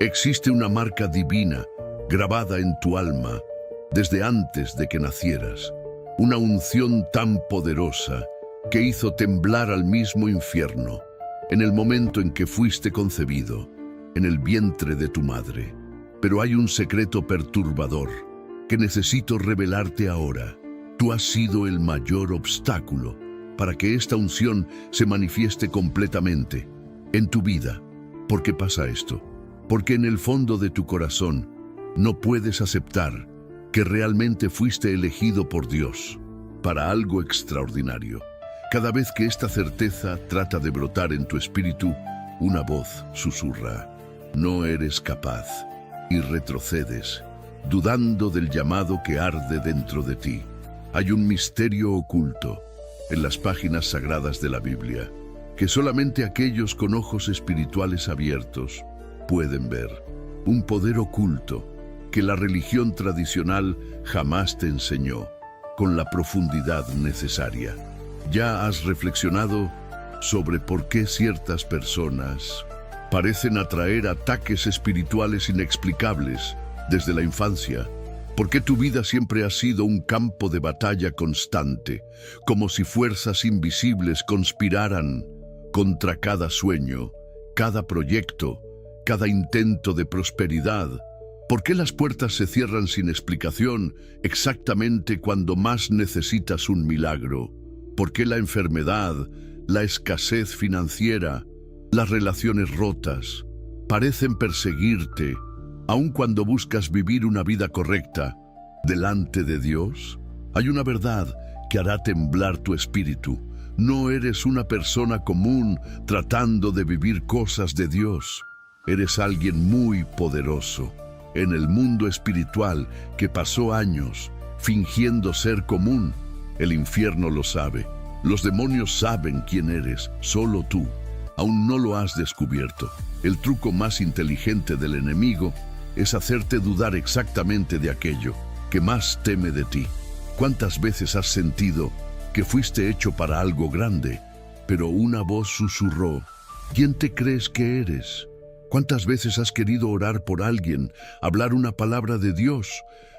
Existe una marca divina grabada en tu alma desde antes de que nacieras. Una unción tan poderosa que hizo temblar al mismo infierno en el momento en que fuiste concebido, en el vientre de tu madre. Pero hay un secreto perturbador que necesito revelarte ahora. Tú has sido el mayor obstáculo para que esta unción se manifieste completamente en tu vida. ¿Por qué pasa esto? Porque en el fondo de tu corazón no puedes aceptar que realmente fuiste elegido por Dios para algo extraordinario. Cada vez que esta certeza trata de brotar en tu espíritu, una voz susurra: no eres capaz, y retrocedes, dudando del llamado que arde dentro de ti. Hay un misterio oculto en las páginas sagradas de la Biblia que solamente aquellos con ojos espirituales abiertos pueden ver. Un poder oculto que la religión tradicional jamás te enseñó con la profundidad necesaria. ¿Ya has reflexionado sobre por qué ciertas personas parecen atraer ataques espirituales inexplicables desde la infancia? ¿Por qué tu vida siempre ha sido un campo de batalla constante, como si fuerzas invisibles conspiraran contra cada sueño, cada proyecto, cada intento de prosperidad? ¿Por qué las puertas se cierran sin explicación exactamente cuando más necesitas un milagro? ¿Por qué la enfermedad, la escasez financiera, las relaciones rotas parecen perseguirte aun cuando buscas vivir una vida correcta delante de Dios? Hay una verdad que hará temblar tu espíritu. No eres una persona común tratando de vivir cosas de Dios. Eres alguien muy poderoso en el mundo espiritual que pasó años fingiendo ser común. El infierno lo sabe. Los demonios saben quién eres, solo tú. Aún no lo has descubierto. El truco más inteligente del enemigo es hacerte dudar exactamente de aquello que más teme de ti. ¿Cuántas veces has sentido que fuiste hecho para algo grande, pero una voz susurró: ¿quién te crees que eres? ¿Cuántas veces has querido orar por alguien, hablar una palabra de Dios,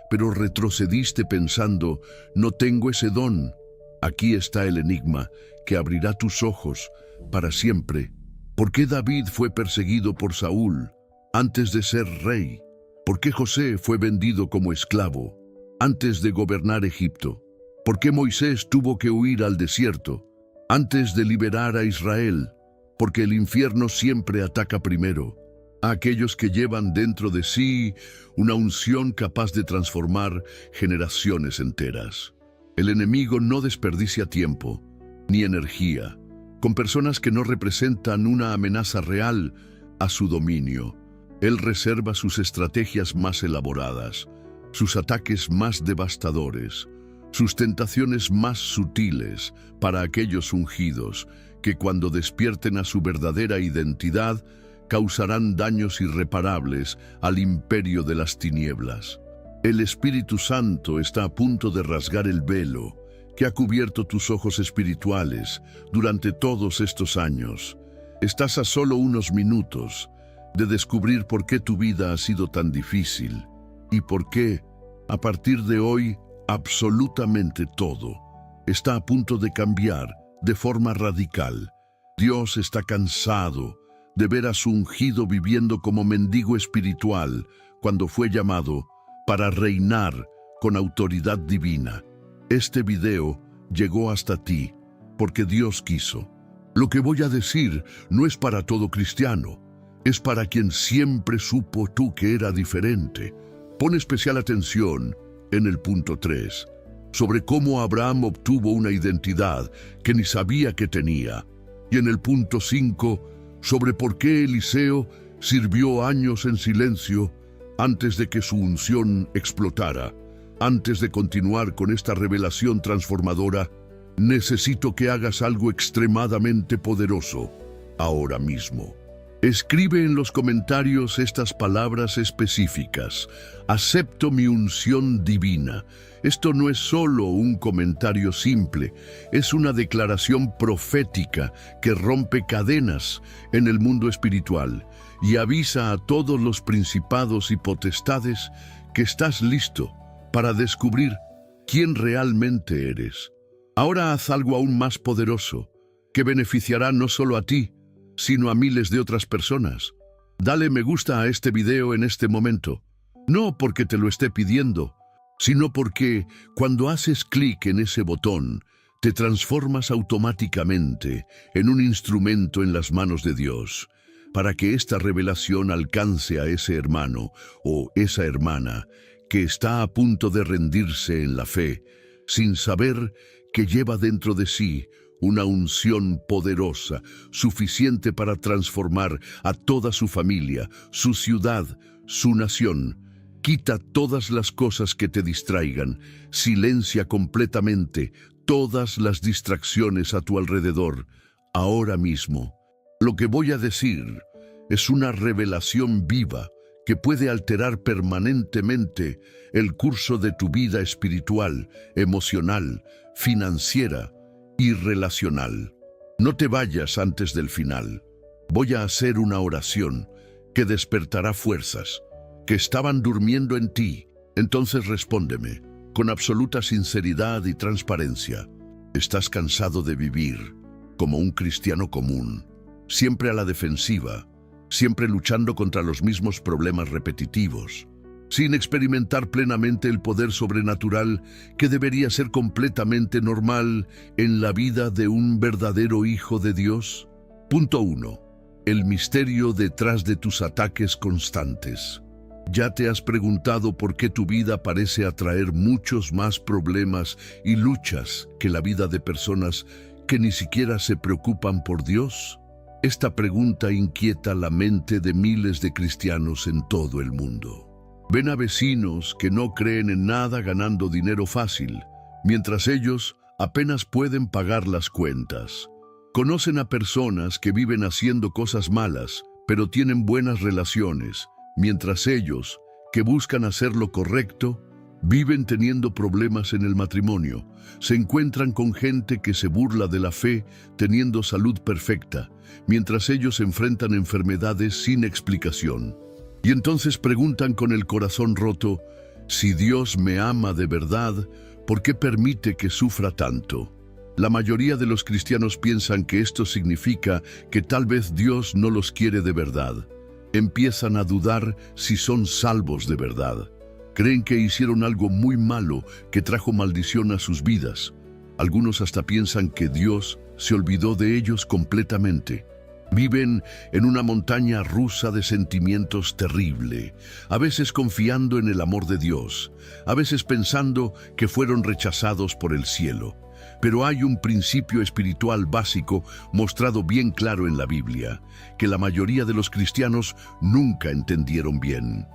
pero retrocediste pensando: no tengo ese don? Aquí está el enigma que abrirá tus ojos para siempre. ¿Por qué David fue perseguido por Saúl antes de ser rey? ¿Por qué José fue vendido como esclavo antes de gobernar Egipto? ¿Por qué Moisés tuvo que huir al desierto antes de liberar a Israel? Porque el infierno siempre ataca primero a aquellos que llevan dentro de sí una unción capaz de transformar generaciones enteras. El enemigo no desperdicia tiempo ni energía con personas que no representan una amenaza real a su dominio. Él reserva sus estrategias más elaboradas, sus ataques más devastadores, sus tentaciones más sutiles para aquellos ungidos que cuando despierten a su verdadera identidad causarán daños irreparables al imperio de las tinieblas. El Espíritu Santo está a punto de rasgar el velo que ha cubierto tus ojos espirituales durante todos estos años. Estás a solo unos minutos de descubrir por qué tu vida ha sido tan difícil y por qué, a partir de hoy, absolutamente todo está a punto de cambiar de forma radical. Dios está cansado de ver a su ungido viviendo como mendigo espiritual cuando fue llamado para reinar con autoridad divina. Este video llegó hasta ti porque Dios quiso. Lo que voy a decir no es para todo cristiano, es para quien siempre supo tú que era diferente. Pon especial atención en el punto 3, sobre cómo Abraham obtuvo una identidad que ni sabía que tenía, y en el punto 5, sobre por qué Eliseo sirvió años en silencio antes de que su unción explotara. Antes de continuar con esta revelación transformadora, necesito que hagas algo extremadamente poderoso ahora mismo. Escribe en los comentarios estas palabras específicas. Acepto mi unción divina. Esto no es solo un comentario simple, es una declaración profética que rompe cadenas en el mundo espiritual y avisa a todos los principados y potestades que estás listo para descubrir quién realmente eres. Ahora haz algo aún más poderoso, que beneficiará no solo a ti, sino a miles de otras personas. Dale me gusta a este video en este momento, no porque te lo esté pidiendo, sino porque cuando haces clic en ese botón, te transformas automáticamente en un instrumento en las manos de Dios, para que esta revelación alcance a ese hermano o esa hermana que está a punto de rendirse en la fe, sin saber que lleva dentro de sí una unción poderosa, suficiente para transformar a toda su familia, su ciudad, su nación. Quita todas las cosas que te distraigan, silencia completamente todas las distracciones a tu alrededor, ahora mismo. Lo que voy a decir es una revelación viva que puede alterar permanentemente el curso de tu vida espiritual, emocional, financiera y relacional. No te vayas antes del final. Voy a hacer una oración que despertará fuerzas que estaban durmiendo en ti. Entonces respóndeme con absoluta sinceridad y transparencia. ¿Estás cansado de vivir como un cristiano común, siempre a la defensiva, siempre luchando contra los mismos problemas repetitivos, sin experimentar plenamente el poder sobrenatural que debería ser completamente normal en la vida de un verdadero hijo de Dios? Punto 1. El misterio detrás de tus ataques constantes. ¿Ya te has preguntado por qué tu vida parece atraer muchos más problemas y luchas que la vida de personas que ni siquiera se preocupan por Dios? Esta pregunta inquieta la mente de miles de cristianos en todo el mundo. Ven a vecinos que no creen en nada ganando dinero fácil, mientras ellos apenas pueden pagar las cuentas. Conocen a personas que viven haciendo cosas malas, pero tienen buenas relaciones, mientras ellos, que buscan hacer lo correcto, viven teniendo problemas en el matrimonio. Se encuentran con gente que se burla de la fe teniendo salud perfecta, mientras ellos enfrentan enfermedades sin explicación. Y entonces preguntan con el corazón roto, si Dios me ama de verdad, ¿por qué permite que sufra tanto? La mayoría de los cristianos piensan que esto significa que tal vez Dios no los quiere de verdad. Empiezan a dudar si son salvos de verdad. Creen que hicieron algo muy malo que trajo maldición a sus vidas. Algunos hasta piensan que Dios se olvidó de ellos completamente. Viven en una montaña rusa de sentimientos terrible, a veces confiando en el amor de Dios, a veces pensando que fueron rechazados por el cielo. Pero hay un principio espiritual básico mostrado bien claro en la Biblia, que la mayoría de los cristianos nunca entendieron bien.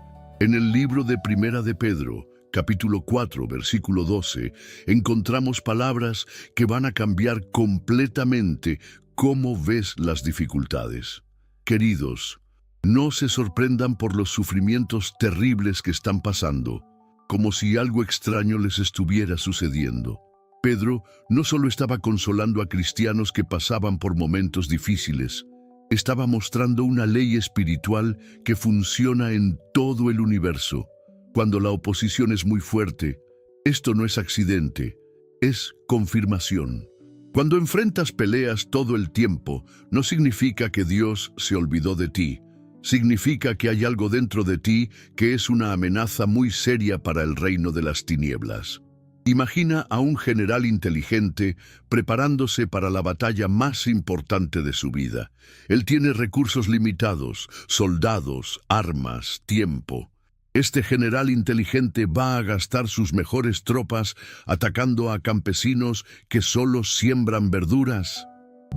En el libro de Primera de Pedro, capítulo 4, versículo 12, encontramos palabras que van a cambiar completamente cómo ves las dificultades. Queridos, no se sorprendan por los sufrimientos terribles que están pasando, como si algo extraño les estuviera sucediendo. Pedro no solo estaba consolando a cristianos que pasaban por momentos difíciles, estaba mostrando una ley espiritual que funciona en todo el universo. Cuando la oposición es muy fuerte, esto no es accidente, es confirmación. Cuando enfrentas peleas todo el tiempo, no significa que Dios se olvidó de ti. Significa que hay algo dentro de ti que es una amenaza muy seria para el reino de las tinieblas. Imagina a un general inteligente preparándose para la batalla más importante de su vida. Él tiene recursos limitados, soldados, armas, tiempo. Este general inteligente va a gastar sus mejores tropas atacando a campesinos que solo siembran verduras.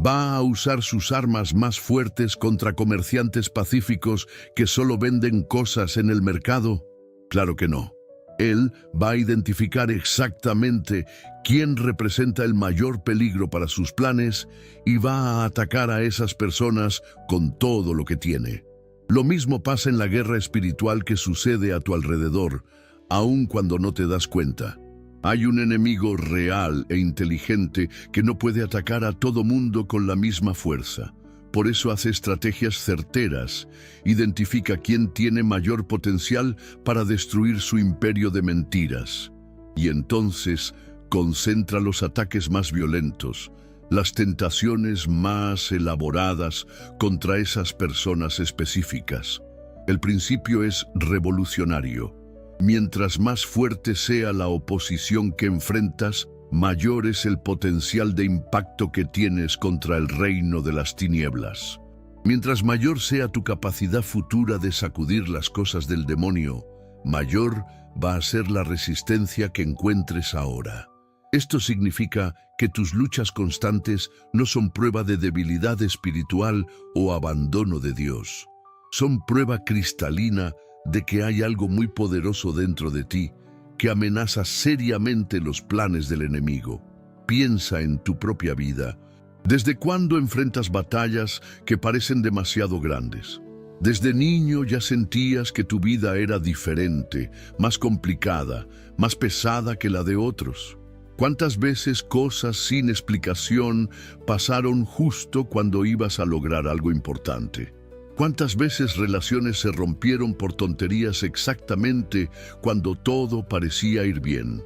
¿Va a usar sus armas más fuertes contra comerciantes pacíficos que solo venden cosas en el mercado? Claro que no. Él va a identificar exactamente quién representa el mayor peligro para sus planes y va a atacar a esas personas con todo lo que tiene. Lo mismo pasa en la guerra espiritual que sucede a tu alrededor, aun cuando no te das cuenta. Hay un enemigo real e inteligente que no puede atacar a todo mundo con la misma fuerza. Por eso hace estrategias certeras, identifica quién tiene mayor potencial para destruir su imperio de mentiras. Y entonces concentra los ataques más violentos, las tentaciones más elaboradas contra esas personas específicas. El principio es revolucionario. Mientras más fuerte sea la oposición que enfrentas, mayor es el potencial de impacto que tienes contra el reino de las tinieblas. Mientras mayor sea tu capacidad futura de sacudir las cosas del demonio, mayor va a ser la resistencia que encuentres ahora. Esto significa que tus luchas constantes no son prueba de debilidad espiritual o abandono de Dios. Son prueba cristalina de que hay algo muy poderoso dentro de ti que amenaza seriamente los planes del enemigo. Piensa en tu propia vida. ¿Desde cuándo enfrentas batallas que parecen demasiado grandes? Desde niño ya sentías que tu vida era diferente, más complicada, más pesada que la de otros. ¿Cuántas veces cosas sin explicación pasaron justo cuando ibas a lograr algo importante? ¿Cuántas veces relaciones se rompieron por tonterías exactamente cuando todo parecía ir bien?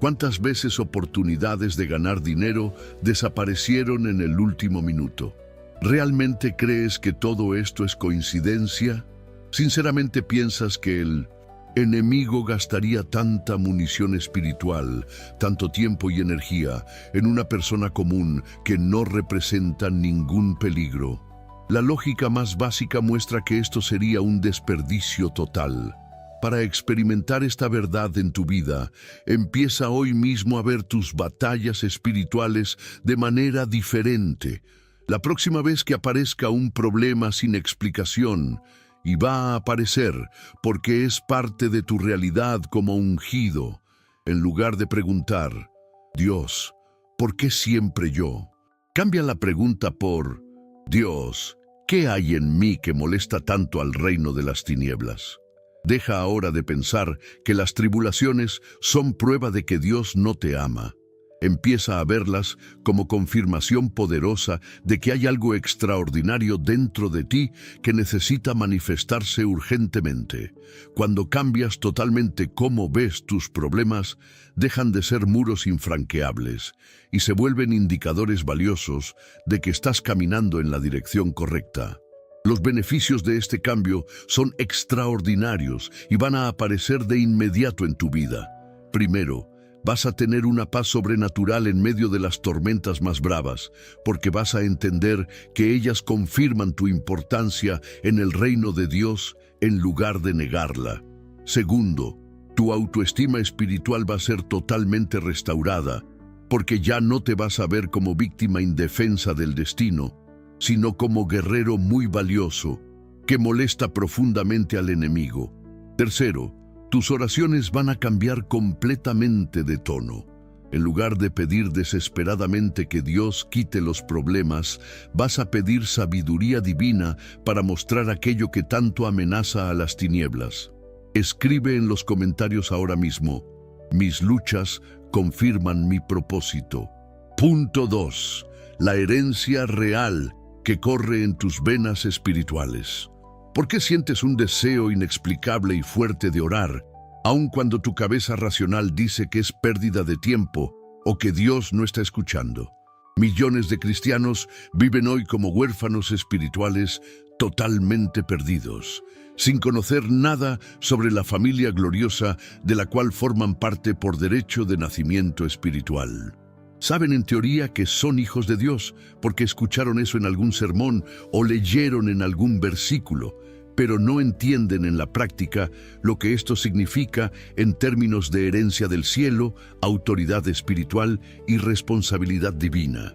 ¿Cuántas veces oportunidades de ganar dinero desaparecieron en el último minuto? ¿Realmente crees que todo esto es coincidencia? ¿Sinceramente piensas que el enemigo gastaría tanta munición espiritual, tanto tiempo y energía en una persona común que no representa ningún peligro? La lógica más básica muestra que esto sería un desperdicio total. Para experimentar esta verdad en tu vida, empieza hoy mismo a ver tus batallas espirituales de manera diferente. La próxima vez que aparezca un problema sin explicación, y va a aparecer porque es parte de tu realidad como ungido, en lugar de preguntar, Dios, ¿por qué siempre yo? Cambia la pregunta por, Dios, ¿qué hay en mí que molesta tanto al reino de las tinieblas? Deja ahora de pensar que las tribulaciones son prueba de que Dios no te ama. Empieza a verlas como confirmación poderosa de que hay algo extraordinario dentro de ti que necesita manifestarse urgentemente. Cuando cambias totalmente cómo ves tus problemas, dejan de ser muros infranqueables y se vuelven indicadores valiosos de que estás caminando en la dirección correcta. Los beneficios de este cambio son extraordinarios y van a aparecer de inmediato en tu vida. Primero, vas a tener una paz sobrenatural en medio de las tormentas más bravas, porque vas a entender que ellas confirman tu importancia en el reino de Dios en lugar de negarla. Segundo, tu autoestima espiritual va a ser totalmente restaurada, porque ya no te vas a ver como víctima indefensa del destino, sino como guerrero muy valioso, que molesta profundamente al enemigo. Tercero, tus oraciones van a cambiar completamente de tono. En lugar de pedir desesperadamente que Dios quite los problemas, vas a pedir sabiduría divina para mostrar aquello que tanto amenaza a las tinieblas. Escribe en los comentarios ahora mismo, mis luchas confirman mi propósito. Punto 2. La herencia real que corre en tus venas espirituales. ¿Por qué sientes un deseo inexplicable y fuerte de orar, aun cuando tu cabeza racional dice que es pérdida de tiempo o que Dios no está escuchando? Millones de cristianos viven hoy como huérfanos espirituales totalmente perdidos, sin conocer nada sobre la familia gloriosa de la cual forman parte por derecho de nacimiento espiritual. Saben en teoría que son hijos de Dios porque escucharon eso en algún sermón o leyeron en algún versículo, pero no entienden en la práctica lo que esto significa en términos de herencia del cielo, autoridad espiritual y responsabilidad divina.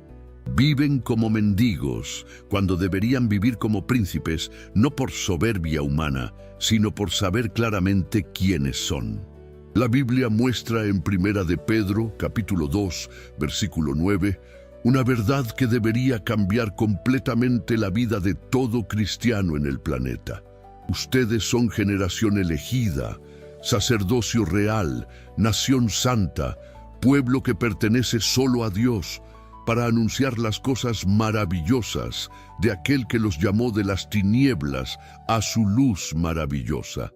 Viven como mendigos cuando deberían vivir como príncipes, no por soberbia humana, sino por saber claramente quiénes son. La Biblia muestra en Primera de Pedro, capítulo 2, versículo 9, una verdad que debería cambiar completamente la vida de todo cristiano en el planeta. Ustedes son generación elegida, sacerdocio real, nación santa, pueblo que pertenece solo a Dios, para anunciar las cosas maravillosas de aquel que los llamó de las tinieblas a su luz maravillosa.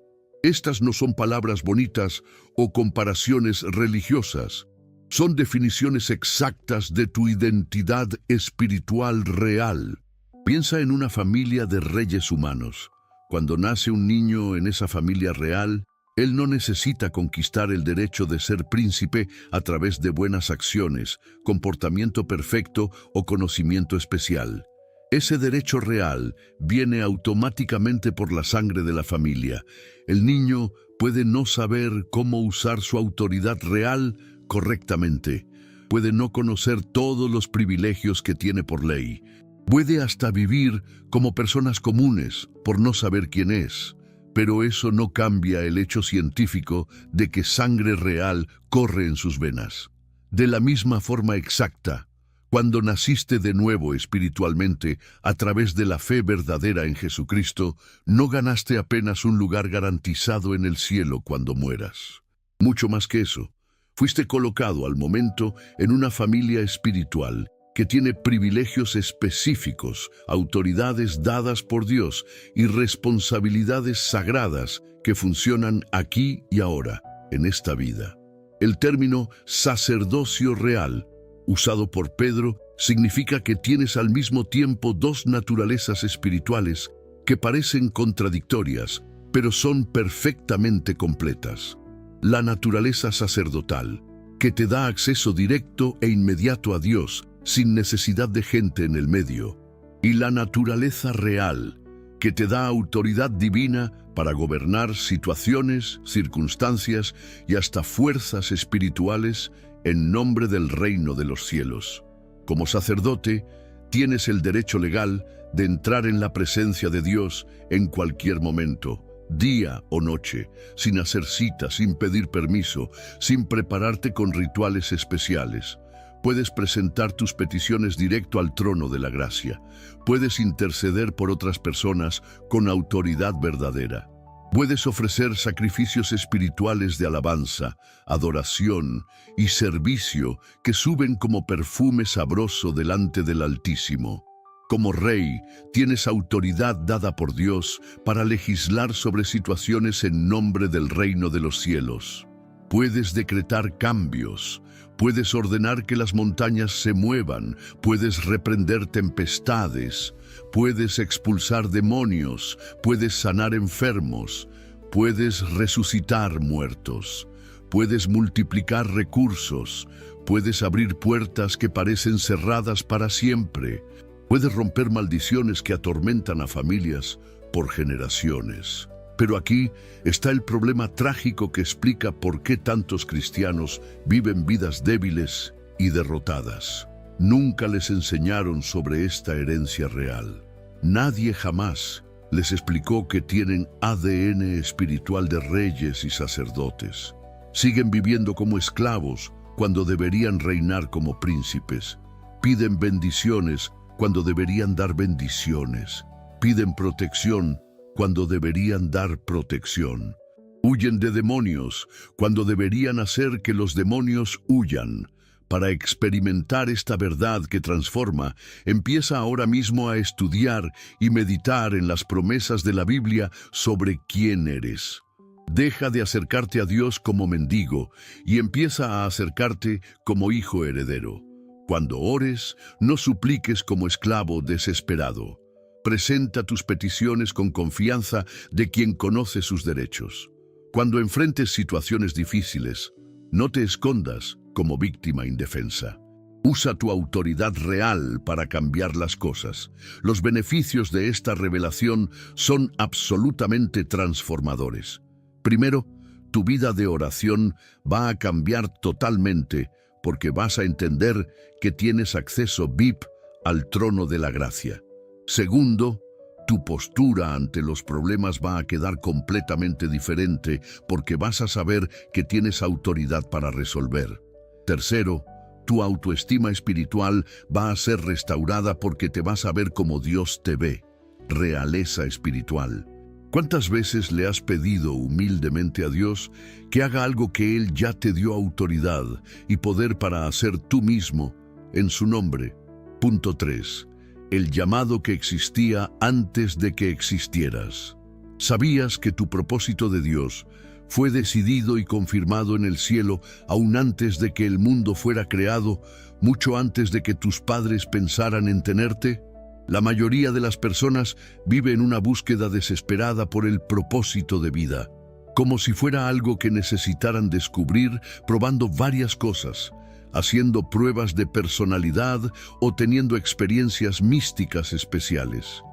Estas no son palabras bonitas o comparaciones religiosas. Son definiciones exactas de tu identidad espiritual real. Piensa en una familia de reyes humanos. Cuando nace un niño en esa familia real, él no necesita conquistar el derecho de ser príncipe a través de buenas acciones, comportamiento perfecto o conocimiento especial. Ese derecho real viene automáticamente por la sangre de la familia. El niño puede no saber cómo usar su autoridad real correctamente. Puede no conocer todos los privilegios que tiene por ley. Puede hasta vivir como personas comunes por no saber quién es. Pero eso no cambia el hecho científico de que sangre real corre en sus venas. De la misma forma exacta, cuando naciste de nuevo espiritualmente a través de la fe verdadera en Jesucristo, no ganaste apenas un lugar garantizado en el cielo cuando mueras. Mucho más que eso, fuiste colocado al momento en una familia espiritual que tiene privilegios específicos, autoridades dadas por Dios y responsabilidades sagradas que funcionan aquí y ahora, en esta vida. El término sacerdocio real, usado por Pedro, significa que tienes al mismo tiempo dos naturalezas espirituales que parecen contradictorias, pero son perfectamente completas. La naturaleza sacerdotal, que te da acceso directo e inmediato a Dios, sin necesidad de gente en el medio, y la naturaleza real, que te da autoridad divina para gobernar situaciones, circunstancias y hasta fuerzas espirituales en nombre del reino de los cielos. Como sacerdote, tienes el derecho legal de entrar en la presencia de Dios en cualquier momento, día o noche, sin hacer cita, sin pedir permiso, sin prepararte con rituales especiales. Puedes presentar tus peticiones directo al trono de la gracia. Puedes interceder por otras personas con autoridad verdadera. Puedes ofrecer sacrificios espirituales de alabanza, adoración y servicio que suben como perfume sabroso delante del Altísimo. Como rey, tienes autoridad dada por Dios para legislar sobre situaciones en nombre del reino de los cielos. Puedes decretar cambios, puedes ordenar que las montañas se muevan, puedes reprender tempestades, puedes expulsar demonios, puedes sanar enfermos, puedes resucitar muertos, puedes multiplicar recursos, puedes abrir puertas que parecen cerradas para siempre, puedes romper maldiciones que atormentan a familias por generaciones. Pero aquí está el problema trágico que explica por qué tantos cristianos viven vidas débiles y derrotadas. Nunca les enseñaron sobre esta herencia real. Nadie jamás les explicó que tienen ADN espiritual de reyes y sacerdotes. Siguen viviendo como esclavos cuando deberían reinar como príncipes. Piden bendiciones cuando deberían dar bendiciones. Piden protección cuando deberían dar protección. Huyen de demonios cuando deberían hacer que los demonios huyan. Para experimentar esta verdad que transforma, empieza ahora mismo a estudiar y meditar en las promesas de la Biblia sobre quién eres. Deja de acercarte a Dios como mendigo y empieza a acercarte como hijo heredero. Cuando ores, no supliques como esclavo desesperado. Presenta tus peticiones con confianza de quien conoce sus derechos. Cuando enfrentes situaciones difíciles, no te escondas como víctima indefensa. Usa tu autoridad real para cambiar las cosas. Los beneficios de esta revelación son absolutamente transformadores. Primero, tu vida de oración va a cambiar totalmente porque vas a entender que tienes acceso VIP al trono de la gracia. Segundo, Tu postura ante los problemas va a quedar completamente diferente porque vas a saber que tienes autoridad para resolver. Tercero, tu autoestima espiritual va a ser restaurada porque te vas a ver como Dios te ve. Realeza espiritual. ¿Cuántas veces le has pedido humildemente a Dios que haga algo que Él ya te dio autoridad y poder para hacer tú mismo en su nombre? Punto 3. El llamado que existía antes de que existieras. ¿Sabías que tu propósito de Dios fue decidido y confirmado en el cielo aún antes de que el mundo fuera creado, mucho antes de que tus padres pensaran en tenerte? La mayoría de las personas vive en una búsqueda desesperada por el propósito de vida, como si fuera algo que necesitaran descubrir probando varias cosas, haciendo pruebas de personalidad o teniendo experiencias místicas especiales.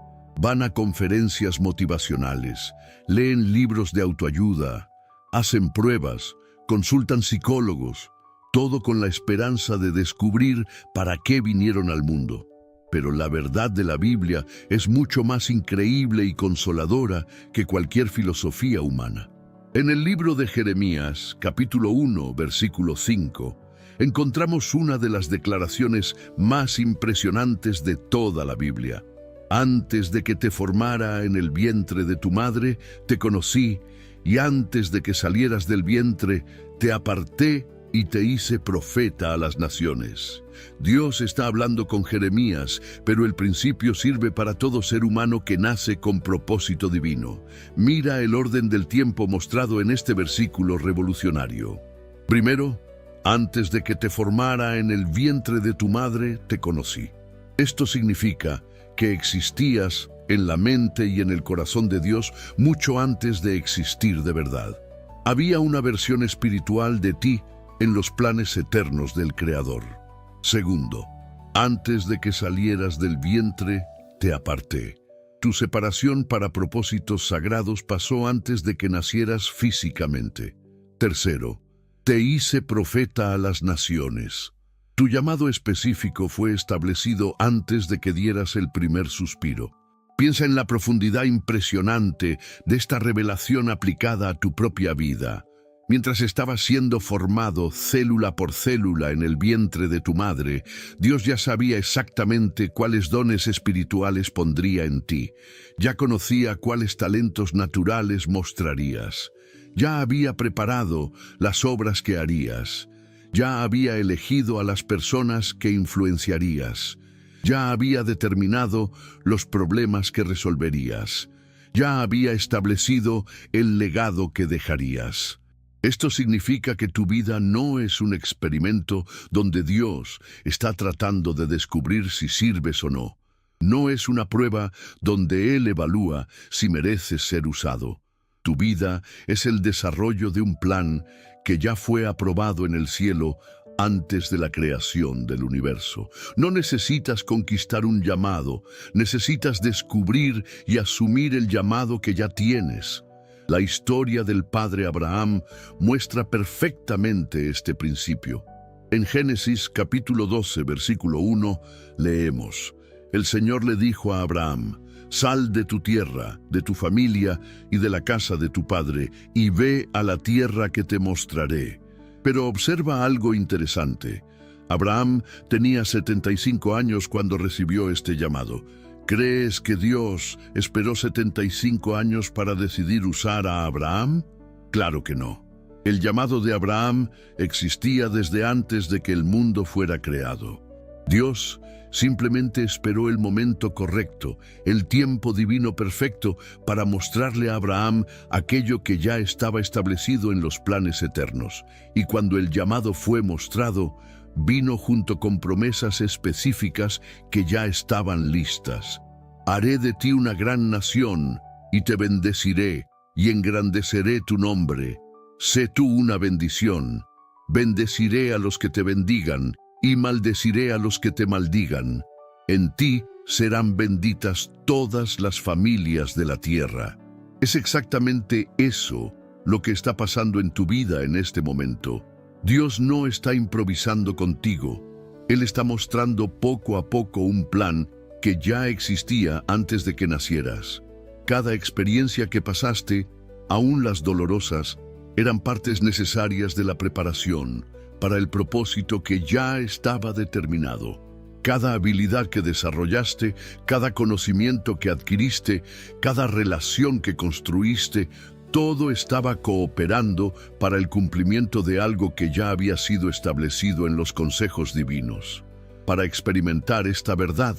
Van a conferencias motivacionales, leen libros de autoayuda, hacen pruebas, consultan psicólogos, todo con la esperanza de descubrir para qué vinieron al mundo. Pero la verdad de la Biblia es mucho más increíble y consoladora que cualquier filosofía humana. En el libro de Jeremías, capítulo 1, versículo 5, encontramos una de las declaraciones más impresionantes de toda la Biblia. Antes de que te formara en el vientre de tu madre, te conocí, y antes de que salieras del vientre, te aparté y te hice profeta a las naciones. Dios está hablando con Jeremías, pero el principio sirve para todo ser humano que nace con propósito divino. Mira el orden del tiempo mostrado en este versículo revolucionario. Primero, antes de que te formara en el vientre de tu madre, te conocí. Esto significa que existías en la mente y en el corazón de Dios mucho antes de existir de verdad. Había una versión espiritual de ti en los planes eternos del Creador. Segundo, antes de que salieras del vientre, te aparté. Tu separación para propósitos sagrados pasó antes de que nacieras físicamente. Tercero, te hice profeta a las naciones. Tu llamado específico fue establecido antes de que dieras el primer suspiro. Piensa en la profundidad impresionante de esta revelación aplicada a tu propia vida. Mientras estabas siendo formado célula por célula en el vientre de tu madre, Dios ya sabía exactamente cuáles dones espirituales pondría en ti. Ya conocía cuáles talentos naturales mostrarías. Ya había preparado las obras que harías. Ya había elegido a las personas que influenciarías. Ya había determinado los problemas que resolverías. Ya había establecido el legado que dejarías. Esto significa que tu vida no es un experimento donde Dios está tratando de descubrir si sirves o no. No es una prueba donde Él evalúa si mereces ser usado. Tu vida es el desarrollo de un plan que ya fue aprobado en el cielo antes de la creación del universo. No necesitas conquistar un llamado, necesitas descubrir y asumir el llamado que ya tienes. La historia del padre Abraham muestra perfectamente este principio. En Génesis capítulo 12, versículo 1, leemos: El Señor le dijo a Abraham: Sal de tu tierra, de tu familia y de la casa de tu padre, y ve a la tierra que te mostraré. Pero observa algo interesante. Abraham tenía 75 años cuando recibió este llamado. ¿Crees que Dios esperó 75 años para decidir usar a Abraham? Claro que no. El llamado de Abraham existía desde antes de que el mundo fuera creado. Dios simplemente esperó el momento correcto, el tiempo divino perfecto, para mostrarle a Abraham aquello que ya estaba establecido en los planes eternos. Y cuando el llamado fue mostrado, vino junto con promesas específicas que ya estaban listas. Haré de ti una gran nación, y te bendeciré, y engrandeceré tu nombre. Sé tú una bendición. Bendeciré a los que te bendigan, y maldeciré a los que te maldigan. En ti serán benditas todas las familias de la tierra. Es exactamente eso lo que está pasando en tu vida en este momento. Dios no está improvisando contigo. Él está mostrando poco a poco un plan que ya existía antes de que nacieras. Cada experiencia que pasaste, aún las dolorosas, eran partes necesarias de la preparación para el propósito que ya estaba determinado. Cada habilidad que desarrollaste, cada conocimiento que adquiriste, cada relación que construiste, todo estaba cooperando para el cumplimiento de algo que ya había sido establecido en los consejos divinos. Para experimentar esta verdad,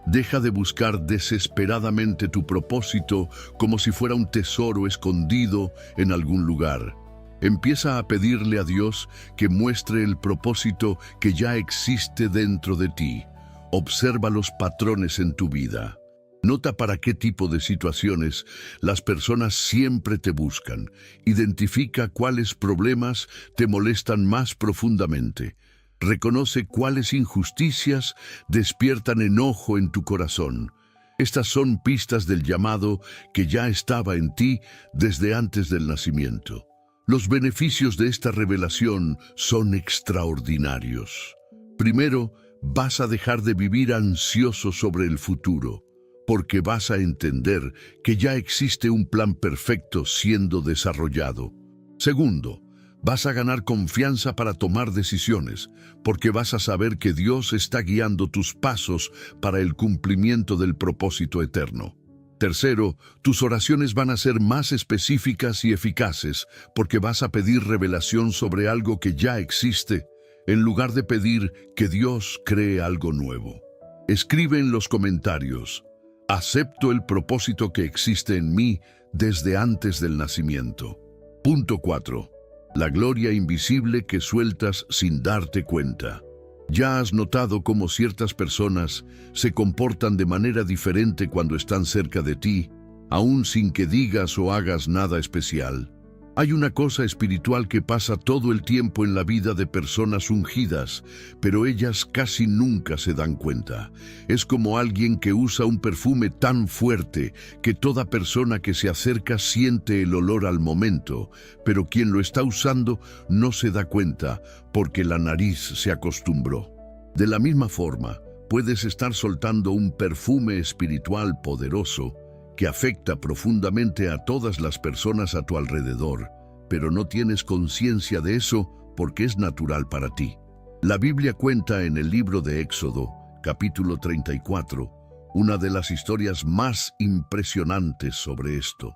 deja de buscar desesperadamente tu propósito como si fuera un tesoro escondido en algún lugar. Empieza a pedirle a Dios que muestre el propósito que ya existe dentro de ti. Observa los patrones en tu vida. Nota para qué tipo de situaciones las personas siempre te buscan. Identifica cuáles problemas te molestan más profundamente. Reconoce cuáles injusticias despiertan enojo en tu corazón. Estas son pistas del llamado que ya estaba en ti desde antes del nacimiento. Los beneficios de esta revelación son extraordinarios. Primero, vas a dejar de vivir ansioso sobre el futuro, porque vas a entender que ya existe un plan perfecto siendo desarrollado. Segundo, vas a ganar confianza para tomar decisiones, porque vas a saber que Dios está guiando tus pasos para el cumplimiento del propósito eterno. Tercero, tus oraciones van a ser más específicas y eficaces, porque vas a pedir revelación sobre algo que ya existe, en lugar de pedir que Dios cree algo nuevo. Escribe en los comentarios: acepto el propósito que existe en mí desde antes del nacimiento. Punto 4. La gloria invisible que sueltas sin darte cuenta. ¿Ya has notado cómo ciertas personas se comportan de manera diferente cuando están cerca de ti, aún sin que digas o hagas nada especial? Hay una cosa espiritual que pasa todo el tiempo en la vida de personas ungidas, pero ellas casi nunca se dan cuenta. Es como alguien que usa un perfume tan fuerte que toda persona que se acerca siente el olor al momento, pero quien lo está usando no se da cuenta porque la nariz se acostumbró. De la misma forma, puedes estar soltando un perfume espiritual poderoso que afecta profundamente a todas las personas a tu alrededor, pero no tienes conciencia de eso porque es natural para ti. La Biblia cuenta en el libro de Éxodo, capítulo 34, una de las historias más impresionantes sobre esto.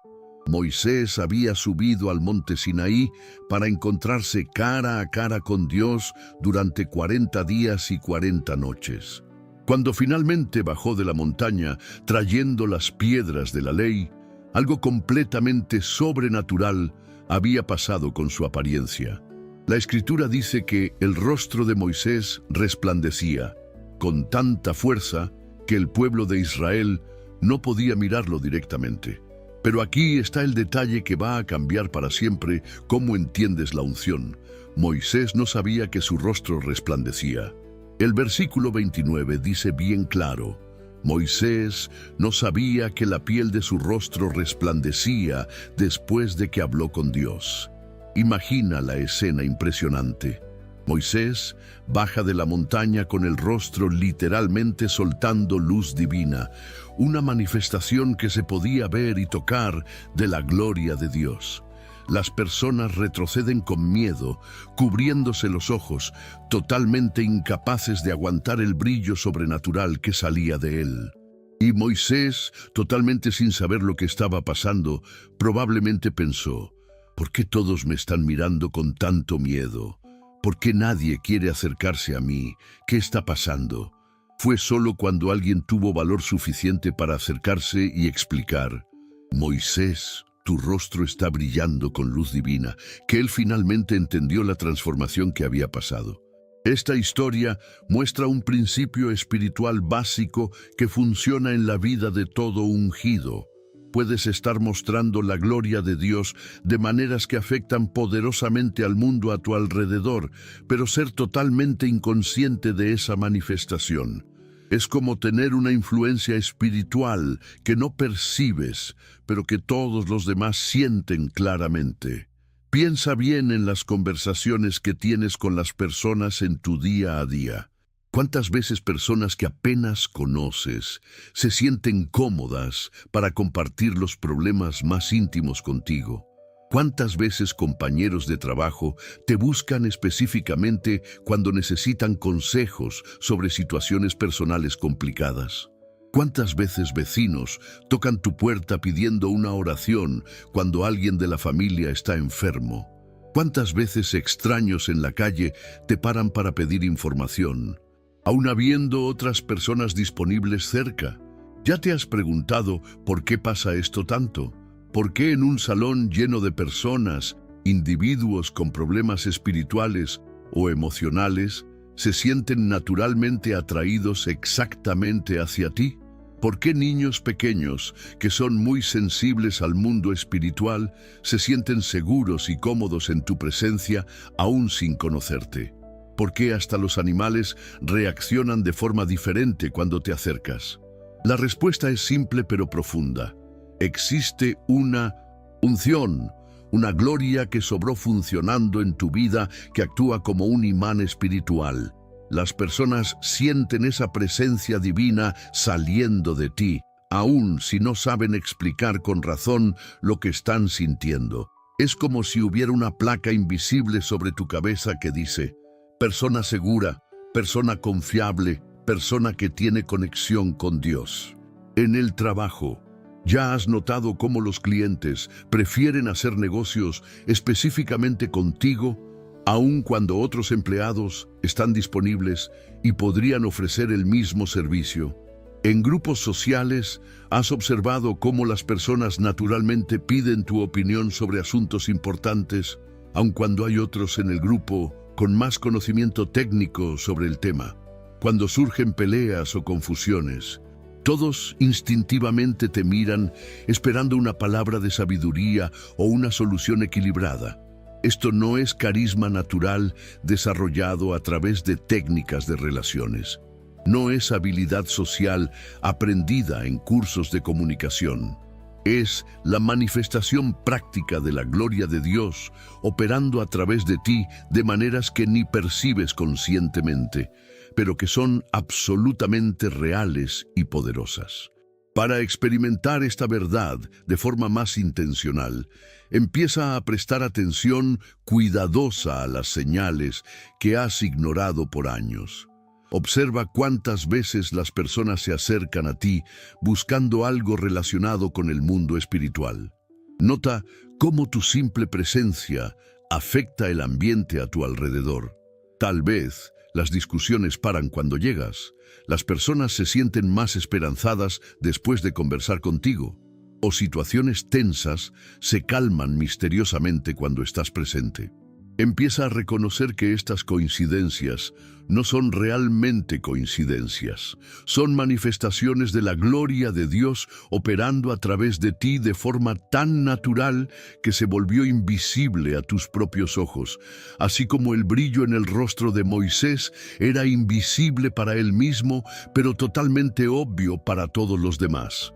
Moisés había subido al monte Sinaí para encontrarse cara a cara con Dios durante 40 días y 40 noches. Cuando finalmente bajó de la montaña trayendo las piedras de la ley, algo completamente sobrenatural había pasado con su apariencia. La Escritura dice que el rostro de Moisés resplandecía con tanta fuerza que el pueblo de Israel no podía mirarlo directamente. Pero aquí está el detalle que va a cambiar para siempre cómo entiendes la unción. Moisés no sabía que su rostro resplandecía. El versículo 29 dice bien claro: Moisés no sabía que la piel de su rostro resplandecía después de que habló con Dios. Imagina la escena impresionante. Moisés baja de la montaña con el rostro literalmente soltando luz divina, una manifestación que se podía ver y tocar de la gloria de Dios. Las personas retroceden con miedo, cubriéndose los ojos, totalmente incapaces de aguantar el brillo sobrenatural que salía de él. Y Moisés, totalmente sin saber lo que estaba pasando, probablemente pensó: ¿por qué todos me están mirando con tanto miedo? ¿Por qué nadie quiere acercarse a mí? ¿Qué está pasando? Fue solo cuando alguien tuvo valor suficiente para acercarse y explicar: Moisés, tu rostro está brillando con luz divina, que él finalmente entendió la transformación que había pasado. Esta historia muestra un principio espiritual básico que funciona en la vida de todo ungido. Puedes estar mostrando la gloria de Dios de maneras que afectan poderosamente al mundo a tu alrededor, pero ser totalmente inconsciente de esa manifestación. Es como tener una influencia espiritual que no percibes, pero que todos los demás sienten claramente. Piensa bien en las conversaciones que tienes con las personas en tu día a día. ¿Cuántas veces personas que apenas conoces se sienten cómodas para compartir los problemas más íntimos contigo? ¿Cuántas veces compañeros de trabajo te buscan específicamente cuando necesitan consejos sobre situaciones personales complicadas? ¿Cuántas veces vecinos tocan tu puerta pidiendo una oración cuando alguien de la familia está enfermo? ¿Cuántas veces extraños en la calle te paran para pedir información, aun habiendo otras personas disponibles cerca? ¿Ya te has preguntado por qué pasa esto tanto? ¿Por qué en un salón lleno de personas, individuos con problemas espirituales o emocionales, se sienten naturalmente atraídos exactamente hacia ti? ¿Por qué niños pequeños, que son muy sensibles al mundo espiritual, se sienten seguros y cómodos en tu presencia aún sin conocerte? ¿Por qué hasta los animales reaccionan de forma diferente cuando te acercas? La respuesta es simple pero profunda. Existe una unción, una gloria que sobró funcionando en tu vida que actúa como un imán espiritual. Las personas sienten esa presencia divina saliendo de ti, aun si no saben explicar con razón lo que están sintiendo. Es como si hubiera una placa invisible sobre tu cabeza que dice: persona segura, persona confiable, persona que tiene conexión con Dios. En el trabajo, ¿ya has notado cómo los clientes prefieren hacer negocios específicamente contigo, aun cuando otros empleados están disponibles y podrían ofrecer el mismo servicio? En grupos sociales, ¿has observado cómo las personas naturalmente piden tu opinión sobre asuntos importantes, aun cuando hay otros en el grupo con más conocimiento técnico sobre el tema? Cuando surgen peleas o confusiones, todos instintivamente te miran esperando una palabra de sabiduría o una solución equilibrada. Esto no es carisma natural desarrollado a través de técnicas de relaciones. No es habilidad social aprendida en cursos de comunicación. Es la manifestación práctica de la gloria de Dios operando a través de ti de maneras que ni percibes conscientemente, pero que son absolutamente reales y poderosas. Para experimentar esta verdad de forma más intencional, empieza a prestar atención cuidadosa a las señales que has ignorado por años. Observa cuántas veces las personas se acercan a ti buscando algo relacionado con el mundo espiritual. Nota cómo tu simple presencia afecta el ambiente a tu alrededor. Tal vez las discusiones paran cuando llegas. Las personas se sienten más esperanzadas después de conversar contigo. O situaciones tensas se calman misteriosamente cuando estás presente. Empieza a reconocer que estas coincidencias no son realmente coincidencias. Son manifestaciones de la gloria de Dios operando a través de ti de forma tan natural que se volvió invisible a tus propios ojos, así como el brillo en el rostro de Moisés era invisible para él mismo, pero totalmente obvio para todos los demás.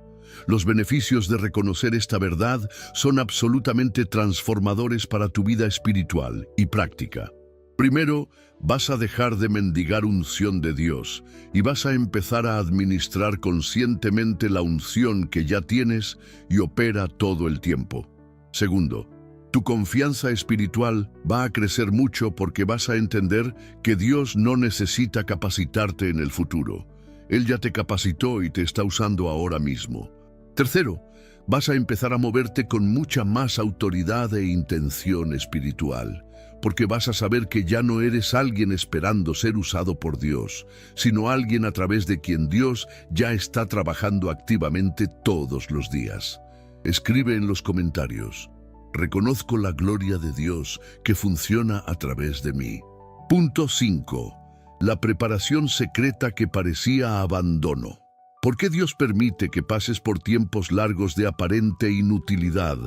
Los beneficios de reconocer esta verdad son absolutamente transformadores para tu vida espiritual y práctica. Primero, vas a dejar de mendigar unción de Dios y vas a empezar a administrar conscientemente la unción que ya tienes y opera todo el tiempo. Segundo, tu confianza espiritual va a crecer mucho porque vas a entender que Dios no necesita capacitarte en el futuro. Él ya te capacitó y te está usando ahora mismo. Tercero, vas a empezar a moverte con mucha más autoridad e intención espiritual, porque vas a saber que ya no eres alguien esperando ser usado por Dios, sino alguien a través de quien Dios ya está trabajando activamente todos los días. Escribe en los comentarios: reconozco la gloria de Dios que funciona a través de mí. Punto 5. La preparación secreta que parecía abandono. ¿Por qué Dios permite que pases por tiempos largos de aparente inutilidad,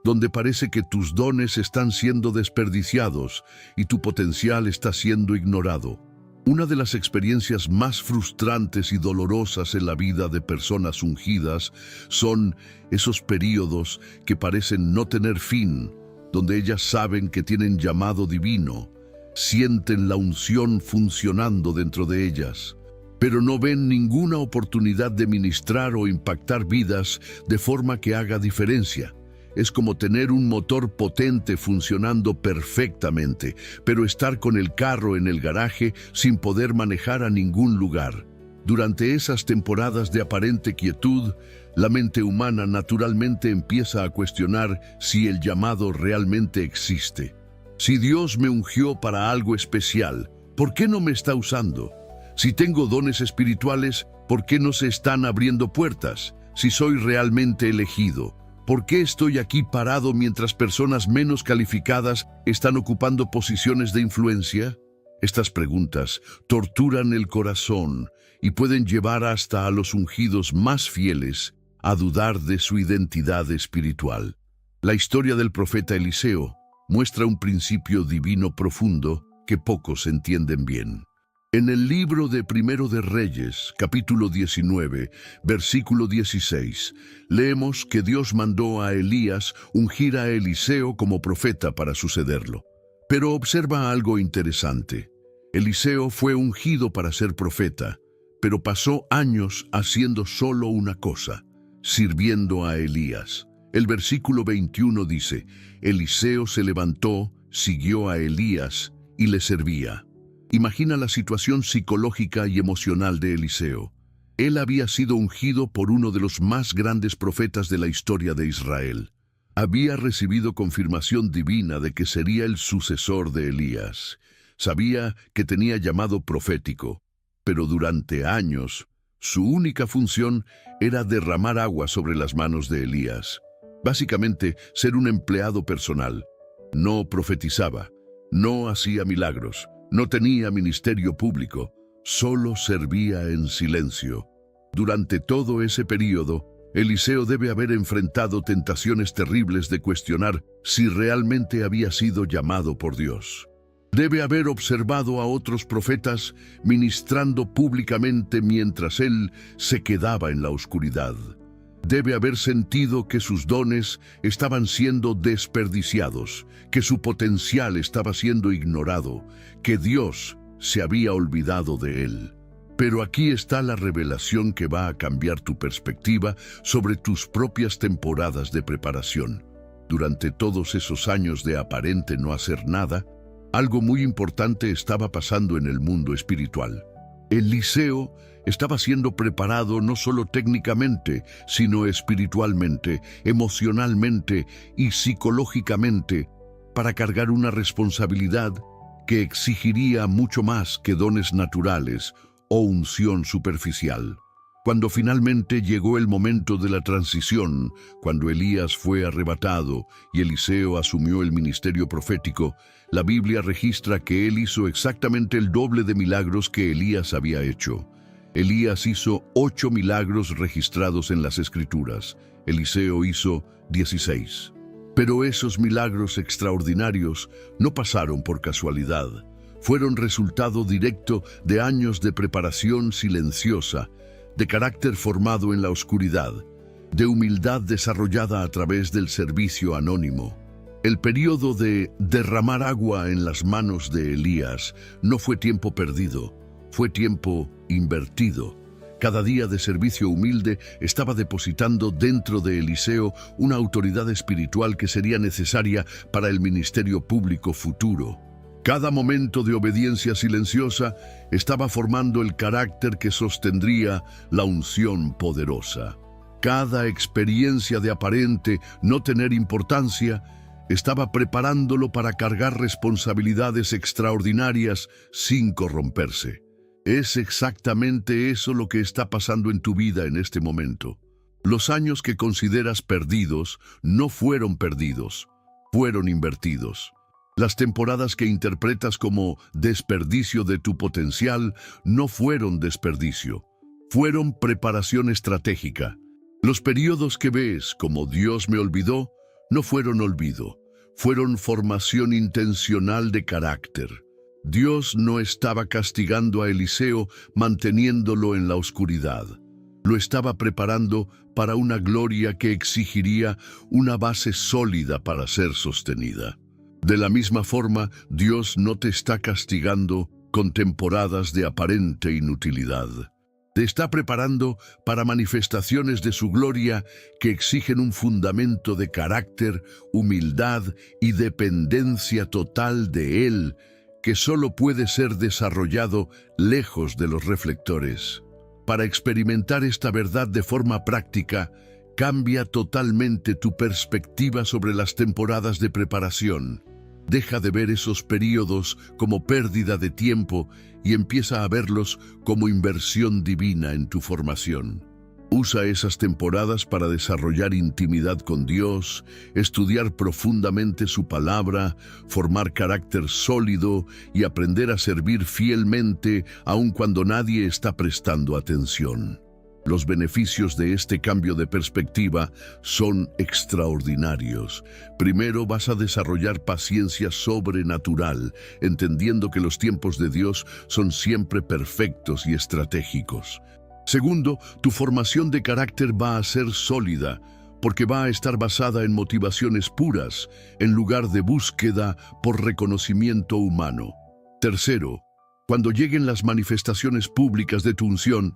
donde parece que tus dones están siendo desperdiciados y tu potencial está siendo ignorado? Una de las experiencias más frustrantes y dolorosas en la vida de personas ungidas son esos periodos que parecen no tener fin, donde ellas saben que tienen llamado divino, sienten la unción funcionando dentro de ellas, pero no ven ninguna oportunidad de ministrar o impactar vidas de forma que haga diferencia. Es como tener un motor potente funcionando perfectamente, pero estar con el carro en el garaje sin poder manejar a ningún lugar. Durante esas temporadas de aparente quietud, la mente humana naturalmente empieza a cuestionar si el llamado realmente existe. Si Dios me ungió para algo especial, ¿por qué no me está usando? Si tengo dones espirituales, ¿por qué no se están abriendo puertas? Si soy realmente elegido, ¿por qué estoy aquí parado mientras personas menos calificadas están ocupando posiciones de influencia? Estas preguntas torturan el corazón y pueden llevar hasta a los ungidos más fieles a dudar de su identidad espiritual. La historia del profeta Eliseo muestra un principio divino profundo que pocos entienden bien. En el libro de Primero de Reyes, capítulo 19, versículo 16, leemos que Dios mandó a Elías ungir a Eliseo como profeta para sucederlo. Pero observa algo interesante. Eliseo fue ungido para ser profeta, pero pasó años haciendo solo una cosa, sirviendo a Elías. El versículo 21 dice, Eliseo se levantó, siguió a Elías y le servía. Imagina la situación psicológica y emocional de Eliseo. Él había sido ungido por uno de los más grandes profetas de la historia de Israel. Había recibido confirmación divina de que sería el sucesor de Elías. Sabía que tenía llamado profético, pero durante años, su única función era derramar agua sobre las manos de Elías. Básicamente, ser un empleado personal. No profetizaba, no hacía milagros, no tenía ministerio público, solo servía en silencio. Durante todo ese período, Eliseo debe haber enfrentado tentaciones terribles de cuestionar si realmente había sido llamado por Dios. Debe haber observado a otros profetas ministrando públicamente mientras él se quedaba en la oscuridad. Debe haber sentido que sus dones estaban siendo desperdiciados, que su potencial estaba siendo ignorado, que Dios se había olvidado de él. Pero aquí está la revelación que va a cambiar tu perspectiva sobre tus propias temporadas de preparación. Durante todos esos años de aparente no hacer nada, algo muy importante estaba pasando en el mundo espiritual. Eliseo estaba siendo preparado no solo técnicamente, sino espiritualmente, emocionalmente y psicológicamente para cargar una responsabilidad que exigiría mucho más que dones naturales o unción superficial. Cuando finalmente llegó el momento de la transición, cuando Elías fue arrebatado y Eliseo asumió el ministerio profético, la Biblia registra que él hizo exactamente el doble de milagros que Elías había hecho. Elías hizo 8 milagros registrados en las Escrituras. Eliseo hizo 16. Pero esos milagros extraordinarios no pasaron por casualidad. Fueron resultado directo de años de preparación silenciosa, de carácter formado en la oscuridad, de humildad desarrollada a través del servicio anónimo. El período de derramar agua en las manos de Elías no fue tiempo perdido, fue tiempo invertido. Cada día de servicio humilde estaba depositando dentro de Eliseo una autoridad espiritual que sería necesaria para el ministerio público futuro. Cada momento de obediencia silenciosa estaba formando el carácter que sostendría la unción poderosa. Cada experiencia de aparente no tener importancia estaba preparándolo para cargar responsabilidades extraordinarias sin corromperse. Es exactamente eso lo que está pasando en tu vida en este momento. Los años que consideras perdidos no fueron perdidos, fueron invertidos. Las temporadas que interpretas como desperdicio de tu potencial no fueron desperdicio, fueron preparación estratégica. Los periodos que ves como Dios me olvidó no fueron olvido, fueron formación intencional de carácter. Dios no estaba castigando a Eliseo manteniéndolo en la oscuridad. Lo estaba preparando para una gloria que exigiría una base sólida para ser sostenida. De la misma forma, Dios no te está castigando con temporadas de aparente inutilidad. Te está preparando para manifestaciones de su gloria que exigen un fundamento de carácter, humildad y dependencia total de Él, que solo puede ser desarrollado lejos de los reflectores. Para experimentar esta verdad de forma práctica, cambia totalmente tu perspectiva sobre las temporadas de preparación. Deja de ver esos períodos como pérdida de tiempo y empieza a verlos como inversión divina en tu formación. Usa esas temporadas para desarrollar intimidad con Dios, estudiar profundamente su palabra, formar carácter sólido y aprender a servir fielmente aun cuando nadie está prestando atención. Los beneficios de este cambio de perspectiva son extraordinarios. Primero, vas a desarrollar paciencia sobrenatural, entendiendo que los tiempos de Dios son siempre perfectos y estratégicos. Segundo, tu formación de carácter va a ser sólida, porque va a estar basada en motivaciones puras, en lugar de búsqueda por reconocimiento humano. Tercero, cuando lleguen las manifestaciones públicas de tu unción,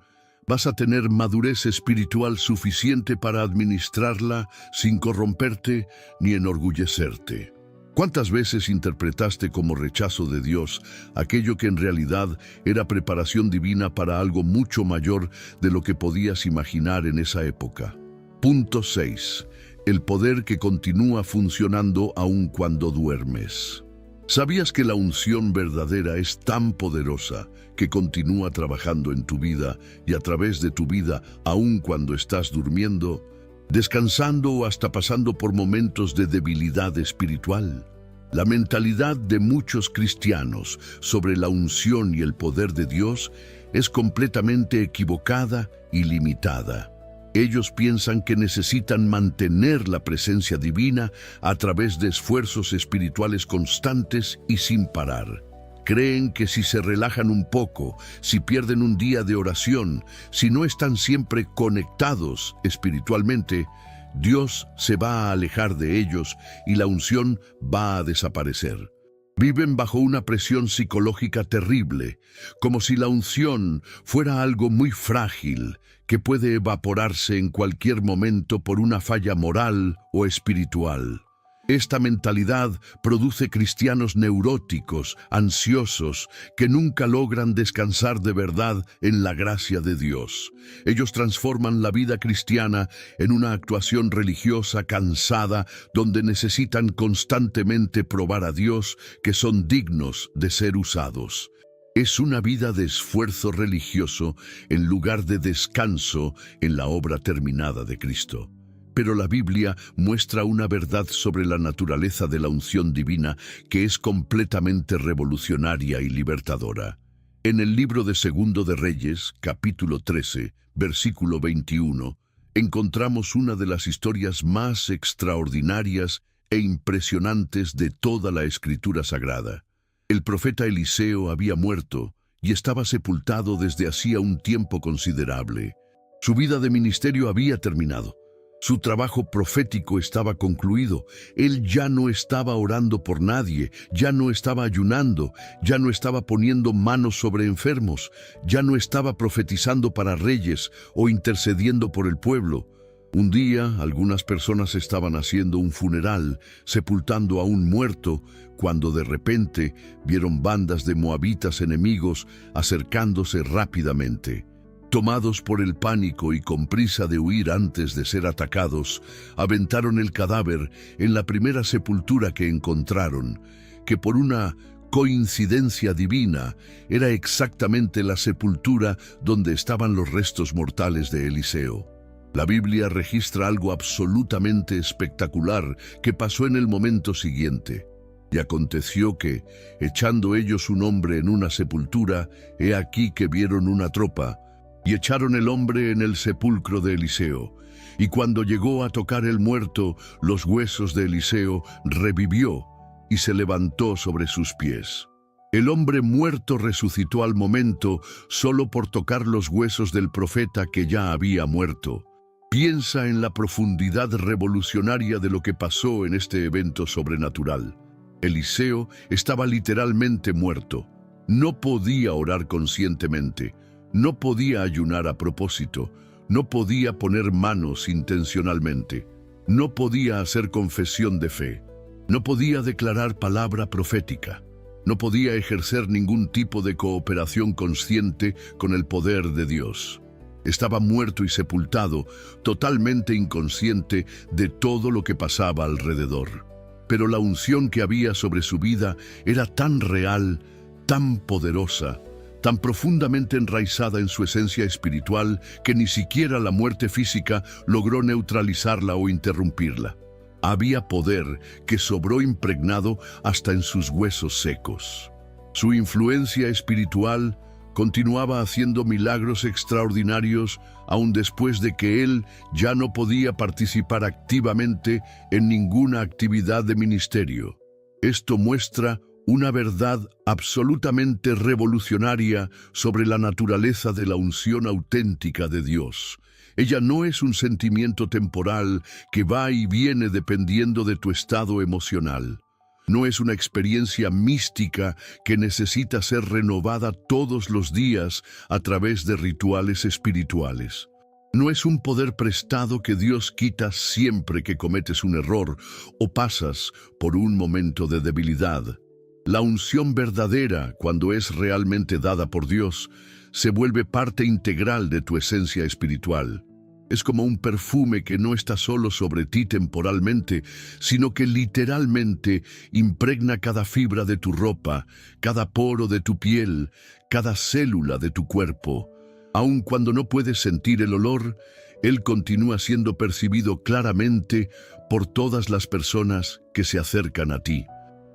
vas a tener madurez espiritual suficiente para administrarla sin corromperte ni enorgullecerte. ¿Cuántas veces interpretaste como rechazo de Dios aquello que en realidad era preparación divina para algo mucho mayor de lo que podías imaginar en esa época? Punto 6. El poder que continúa funcionando aun cuando duermes. ¿Sabías que la unción verdadera es tan poderosa que continúa trabajando en tu vida y a través de tu vida aun cuando estás durmiendo, descansando o hasta pasando por momentos de debilidad espiritual? La mentalidad de muchos cristianos sobre la unción y el poder de Dios es completamente equivocada y limitada. Ellos piensan que necesitan mantener la presencia divina a través de esfuerzos espirituales constantes y sin parar. Creen que si se relajan un poco, si pierden un día de oración, si no están siempre conectados espiritualmente, Dios se va a alejar de ellos y la unción va a desaparecer. Viven bajo una presión psicológica terrible, como si la unción fuera algo muy frágil, que puede evaporarse en cualquier momento por una falla moral o espiritual. Esta mentalidad produce cristianos neuróticos, ansiosos, que nunca logran descansar de verdad en la gracia de Dios. Ellos transforman la vida cristiana en una actuación religiosa cansada, donde necesitan constantemente probar a Dios que son dignos de ser usados. Es una vida de esfuerzo religioso en lugar de descanso en la obra terminada de Cristo. Pero la Biblia muestra una verdad sobre la naturaleza de la unción divina que es completamente revolucionaria y libertadora. En el libro de Segundo de Reyes, capítulo 13, versículo 21, encontramos una de las historias más extraordinarias e impresionantes de toda la Escritura Sagrada. El profeta Eliseo había muerto y estaba sepultado desde hacía un tiempo considerable. Su vida de ministerio había terminado. Su trabajo profético estaba concluido. Él ya no estaba orando por nadie, ya no estaba ayunando, ya no estaba poniendo manos sobre enfermos, ya no estaba profetizando para reyes o intercediendo por el pueblo. Un día, algunas personas estaban haciendo un funeral, sepultando a un muerto, cuando de repente vieron bandas de moabitas enemigos acercándose rápidamente. Tomados por el pánico y con prisa de huir antes de ser atacados, aventaron el cadáver en la primera sepultura que encontraron, que por una coincidencia divina era exactamente la sepultura donde estaban los restos mortales de Eliseo. La Biblia registra algo absolutamente espectacular que pasó en el momento siguiente. Y aconteció que, echando ellos un hombre en una sepultura, he aquí que vieron una tropa, y echaron el hombre en el sepulcro de Eliseo. Y cuando llegó a tocar el muerto, los huesos de Eliseo, revivió y se levantó sobre sus pies. El hombre muerto resucitó al momento solo por tocar los huesos del profeta que ya había muerto. Piensa en la profundidad revolucionaria de lo que pasó en este evento sobrenatural. Eliseo estaba literalmente muerto. No podía orar conscientemente, no podía ayunar a propósito, no podía poner manos intencionalmente, no podía hacer confesión de fe, no podía declarar palabra profética, no podía ejercer ningún tipo de cooperación consciente con el poder de Dios. Estaba muerto y sepultado, totalmente inconsciente de todo lo que pasaba alrededor. Pero la unción que había sobre su vida era tan real, tan poderosa, tan profundamente enraizada en su esencia espiritual que ni siquiera la muerte física logró neutralizarla o interrumpirla. Había poder que sobró impregnado hasta en sus huesos secos. Su influencia espiritual continuaba haciendo milagros extraordinarios aun después de que él ya no podía participar activamente en ninguna actividad de ministerio. Esto muestra una verdad absolutamente revolucionaria sobre la naturaleza de la unción auténtica de Dios. Ella no es un sentimiento temporal que va y viene dependiendo de tu estado emocional. No es una experiencia mística que necesita ser renovada todos los días a través de rituales espirituales. No es un poder prestado que Dios quita siempre que cometes un error o pasas por un momento de debilidad. La unción verdadera, cuando es realmente dada por Dios, se vuelve parte integral de tu esencia espiritual. Es como un perfume que no está solo sobre ti temporalmente, sino que literalmente impregna cada fibra de tu ropa, cada poro de tu piel, cada célula de tu cuerpo. Aun cuando no puedes sentir el olor, él continúa siendo percibido claramente por todas las personas que se acercan a ti.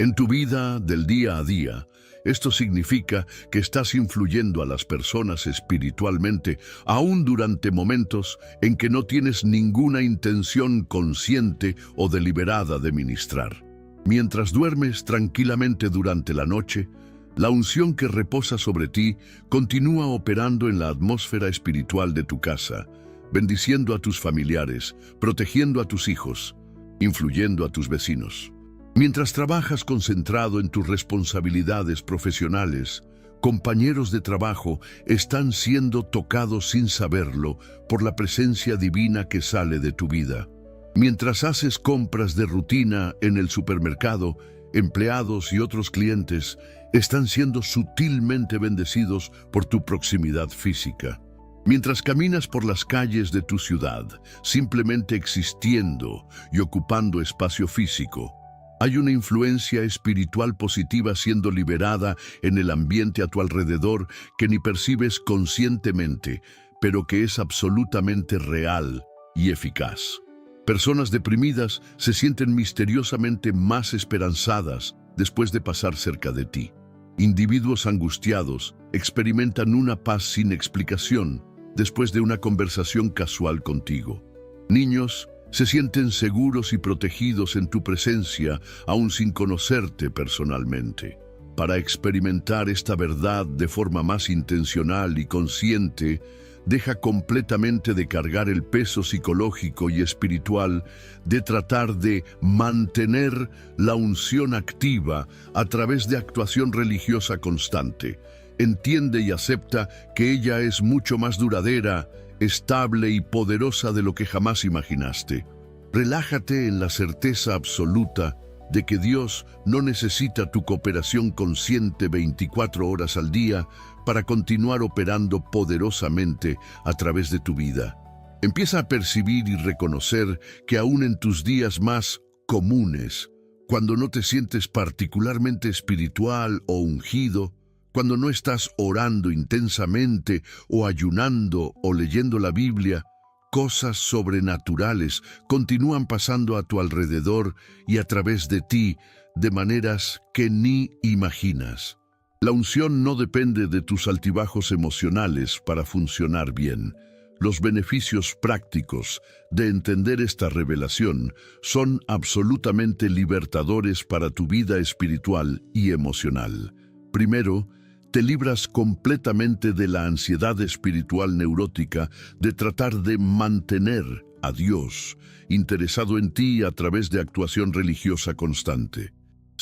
En tu vida del día a día, esto significa que estás influyendo a las personas espiritualmente, aún durante momentos en que no tienes ninguna intención consciente o deliberada de ministrar. Mientras duermes tranquilamente durante la noche, la unción que reposa sobre ti continúa operando en la atmósfera espiritual de tu casa, bendiciendo a tus familiares, protegiendo a tus hijos, influyendo a tus vecinos. Mientras trabajas concentrado en tus responsabilidades profesionales, compañeros de trabajo están siendo tocados sin saberlo por la presencia divina que sale de tu vida. Mientras haces compras de rutina en el supermercado, empleados y otros clientes están siendo sutilmente bendecidos por tu proximidad física. Mientras caminas por las calles de tu ciudad, simplemente existiendo y ocupando espacio físico, hay una influencia espiritual positiva siendo liberada en el ambiente a tu alrededor que ni percibes conscientemente, pero que es absolutamente real y eficaz. Personas deprimidas se sienten misteriosamente más esperanzadas después de pasar cerca de ti. Individuos angustiados experimentan una paz sin explicación después de una conversación casual contigo. Niños se sienten seguros y protegidos en tu presencia, aún sin conocerte personalmente. Para experimentar esta verdad de forma más intencional y consciente, deja completamente de cargar el peso psicológico y espiritual de tratar de mantener la unción activa a través de actuación religiosa constante. Entiende y acepta que ella es mucho más duradera, estable y poderosa de lo que jamás imaginaste. Relájate en la certeza absoluta de que Dios no necesita tu cooperación consciente 24 horas al día para continuar operando poderosamente a través de tu vida. Empieza a percibir y reconocer que aún en tus días más comunes, cuando no te sientes particularmente espiritual o ungido, cuando no estás orando intensamente o ayunando o leyendo la Biblia, cosas sobrenaturales continúan pasando a tu alrededor y a través de ti de maneras que ni imaginas. La unción no depende de tus altibajos emocionales para funcionar bien. Los beneficios prácticos de entender esta revelación son absolutamente libertadores para tu vida espiritual y emocional. Primero, te libras completamente de la ansiedad espiritual neurótica de tratar de mantener a Dios interesado en ti a través de actuación religiosa constante.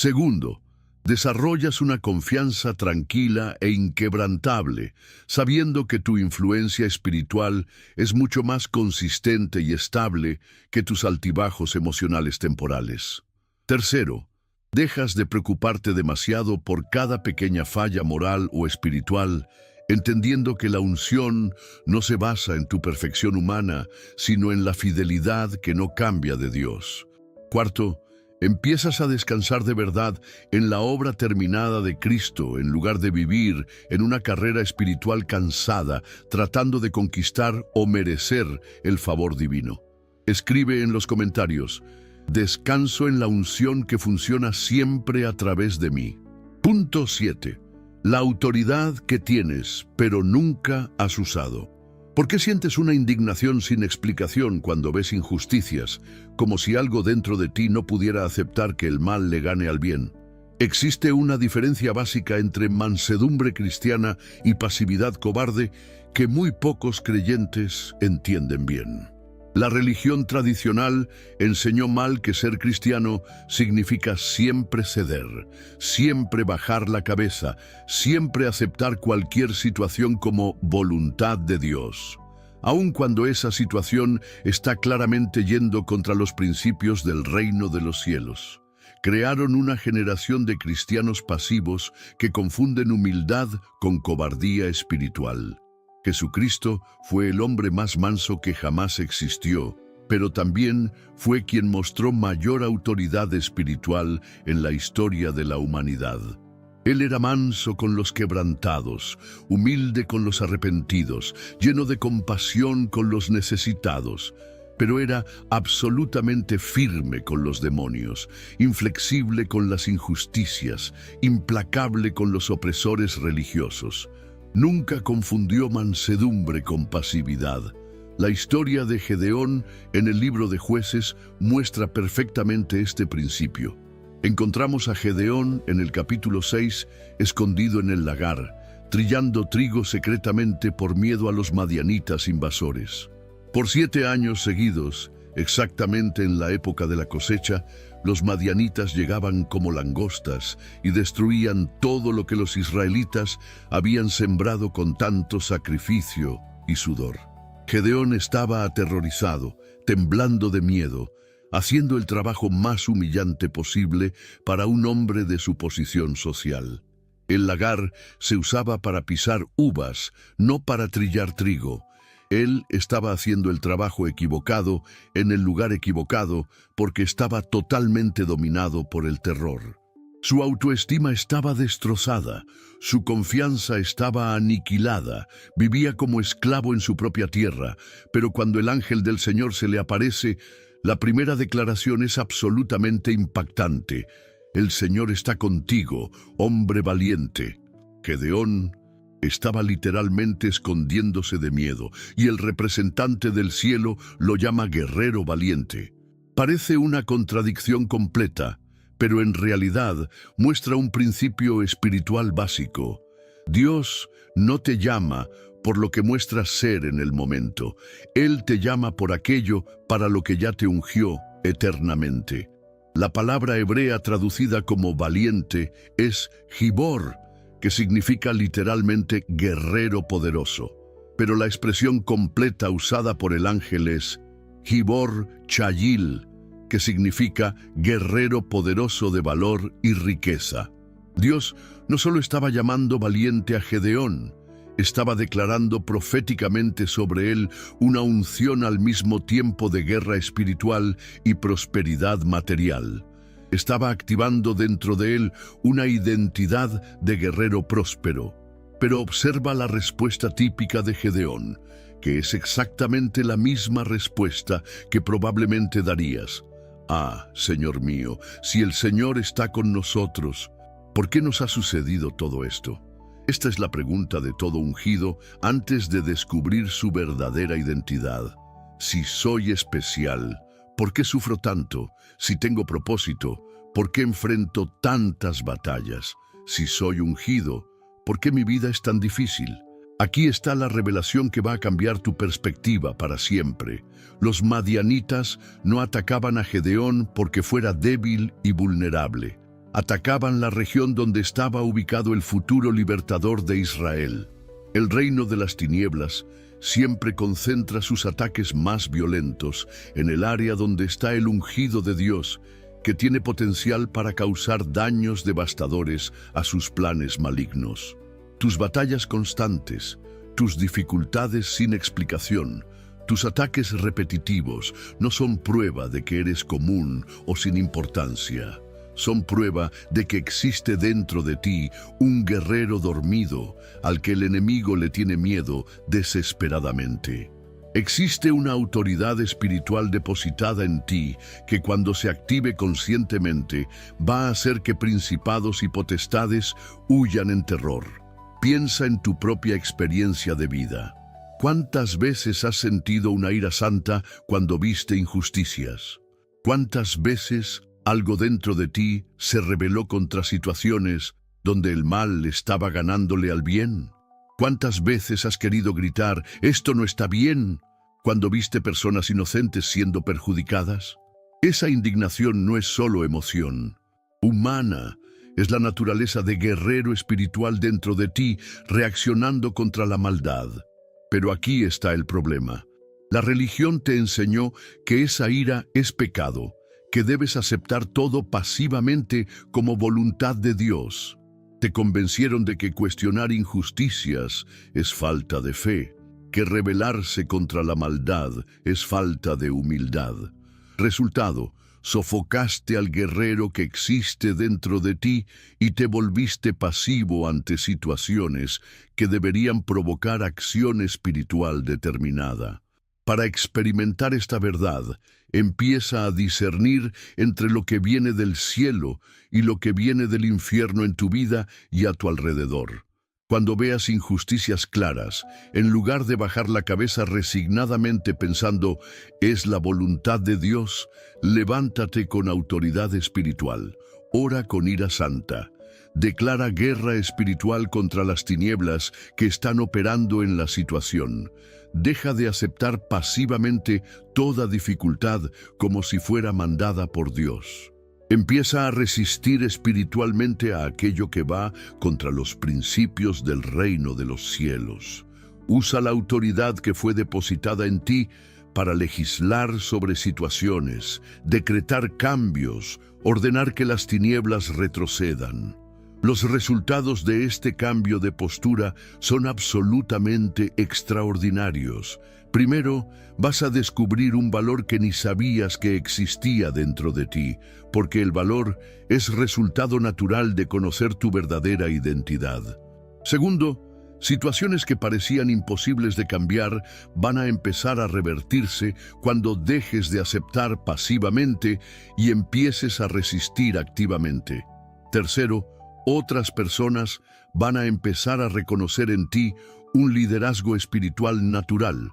Segundo, desarrollas una confianza tranquila e inquebrantable, sabiendo que tu influencia espiritual es mucho más consistente y estable que tus altibajos emocionales temporales. Tercero, dejas de preocuparte demasiado por cada pequeña falla moral o espiritual, entendiendo que la unción no se basa en tu perfección humana, sino en la fidelidad que no cambia de Dios. Cuarto, empiezas a descansar de verdad en la obra terminada de Cristo, en lugar de vivir en una carrera espiritual cansada, tratando de conquistar o merecer el favor divino. Escribe en los comentarios: descanso en la unción que funciona siempre a través de mí. Punto 7. La autoridad que tienes, pero nunca has usado. ¿Por qué sientes una indignación sin explicación cuando ves injusticias, como si algo dentro de ti no pudiera aceptar que el mal le gane al bien? Existe una diferencia básica entre mansedumbre cristiana y pasividad cobarde que muy pocos creyentes entienden bien. La religión tradicional enseñó mal que ser cristiano significa siempre ceder, siempre bajar la cabeza, siempre aceptar cualquier situación como voluntad de Dios, aun cuando esa situación está claramente yendo contra los principios del reino de los cielos. Crearon una generación de cristianos pasivos que confunden humildad con cobardía espiritual. Jesucristo fue el hombre más manso que jamás existió, pero también fue quien mostró mayor autoridad espiritual en la historia de la humanidad. Él era manso con los quebrantados, humilde con los arrepentidos, lleno de compasión con los necesitados, pero era absolutamente firme con los demonios, inflexible con las injusticias, implacable con los opresores religiosos. Nunca confundió mansedumbre con pasividad. La historia de Gedeón en el libro de Jueces muestra perfectamente este principio. Encontramos a Gedeón en el capítulo 6, escondido en el lagar, trillando trigo secretamente por miedo a los madianitas invasores. Por 7 años seguidos, exactamente en la época de la cosecha, los madianitas llegaban como langostas y destruían todo lo que los israelitas habían sembrado con tanto sacrificio y sudor. Gedeón estaba aterrorizado, temblando de miedo, haciendo el trabajo más humillante posible para un hombre de su posición social. El lagar se usaba para pisar uvas, no para trillar trigo. Él estaba haciendo el trabajo equivocado en el lugar equivocado porque estaba totalmente dominado por el terror. Su autoestima estaba destrozada, su confianza estaba aniquilada, vivía como esclavo en su propia tierra, pero cuando el ángel del Señor se le aparece, la primera declaración es absolutamente impactante. El Señor está contigo, hombre valiente. Gedeón estaba literalmente escondiéndose de miedo, y el representante del cielo lo llama guerrero valiente. Parece una contradicción completa, pero en realidad muestra un principio espiritual básico. Dios no te llama por lo que muestras ser en el momento. Él te llama por aquello para lo que ya te ungió eternamente. La palabra hebrea traducida como valiente es Gibor, que significa literalmente guerrero poderoso. Pero la expresión completa usada por el ángel es Gibor Chayil, que significa guerrero poderoso de valor y riqueza. Dios no solo estaba llamando valiente a Gedeón, estaba declarando proféticamente sobre él una unción al mismo tiempo de guerra espiritual y prosperidad material. Estaba activando dentro de él una identidad de guerrero próspero. Pero observa la respuesta típica de Gedeón, que es exactamente la misma respuesta que probablemente darías. Ah, Señor mío, si el Señor está con nosotros, ¿por qué nos ha sucedido todo esto? Esta es la pregunta de todo ungido antes de descubrir su verdadera identidad. Si soy especial, ¿por qué sufro tanto? Si tengo propósito, ¿por qué enfrento tantas batallas? Si soy ungido, ¿por qué mi vida es tan difícil? Aquí está la revelación que va a cambiar tu perspectiva para siempre. Los madianitas no atacaban a Gedeón porque fuera débil y vulnerable. Atacaban la región donde estaba ubicado el futuro libertador de Israel. El reino de las tinieblas siempre concentra sus ataques más violentos en el área donde está el ungido de Dios, que tiene potencial para causar daños devastadores a sus planes malignos. Tus batallas constantes, tus dificultades sin explicación, tus ataques repetitivos no son prueba de que eres común o sin importancia. Son prueba de que existe dentro de ti un guerrero dormido al que el enemigo le tiene miedo desesperadamente. Existe una autoridad espiritual depositada en ti que cuando se active conscientemente va a hacer que principados y potestades huyan en terror. Piensa en tu propia experiencia de vida. ¿Cuántas veces has sentido una ira santa cuando viste injusticias? ¿Cuántas veces algo dentro de ti se rebeló contra situaciones donde el mal estaba ganándole al bien? ¿Cuántas veces has querido gritar, «esto no está bien», cuando viste personas inocentes siendo perjudicadas? Esa indignación no es solo emoción humana, es la naturaleza de guerrero espiritual dentro de ti reaccionando contra la maldad. Pero aquí está el problema. La religión te enseñó que esa ira es pecado, que debes aceptar todo pasivamente como voluntad de Dios. Te convencieron de que cuestionar injusticias es falta de fe, que rebelarse contra la maldad es falta de humildad. Resultado, sofocaste al guerrero que existe dentro de ti y te volviste pasivo ante situaciones que deberían provocar acción espiritual determinada. Para experimentar esta verdad, empieza a discernir entre lo que viene del cielo y lo que viene del infierno en tu vida y a tu alrededor. Cuando veas injusticias claras, en lugar de bajar la cabeza resignadamente pensando, «es la voluntad de Dios», levántate con autoridad espiritual, ora con ira santa. Declara guerra espiritual contra las tinieblas que están operando en la situación. Deja de aceptar pasivamente toda dificultad como si fuera mandada por Dios. Empieza a resistir espiritualmente a aquello que va contra los principios del reino de los cielos. Usa la autoridad que fue depositada en ti para legislar sobre situaciones, decretar cambios, ordenar que las tinieblas retrocedan. Los resultados de este cambio de postura son absolutamente extraordinarios. Primero, vas a descubrir un valor que ni sabías que existía dentro de ti, porque el valor es resultado natural de conocer tu verdadera identidad. Segundo, situaciones que parecían imposibles de cambiar van a empezar a revertirse cuando dejes de aceptar pasivamente y empieces a resistir activamente. Tercero, otras personas van a empezar a reconocer en ti un liderazgo espiritual natural,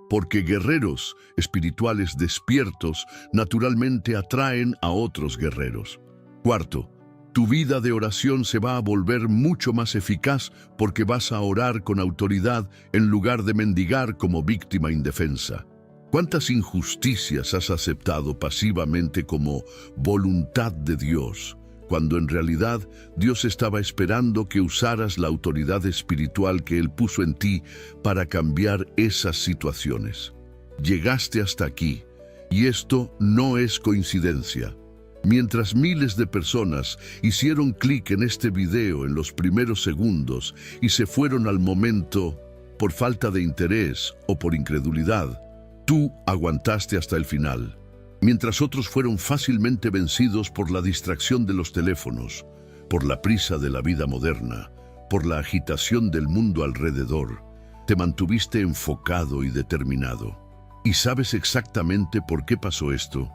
porque guerreros espirituales despiertos naturalmente atraen a otros guerreros. Cuarto, tu vida de oración se va a volver mucho más eficaz porque vas a orar con autoridad en lugar de mendigar como víctima indefensa. ¿Cuántas injusticias has aceptado pasivamente como voluntad de Dios, cuando en realidad Dios estaba esperando que usaras la autoridad espiritual que Él puso en ti para cambiar esas situaciones? Llegaste hasta aquí, y esto no es coincidencia. Mientras miles de personas hicieron clic en este video en los primeros segundos y se fueron al momento por falta de interés o por incredulidad, tú aguantaste hasta el final. Mientras otros fueron fácilmente vencidos por la distracción de los teléfonos, por la prisa de la vida moderna, por la agitación del mundo alrededor, te mantuviste enfocado y determinado. ¿Y sabes exactamente por qué pasó esto?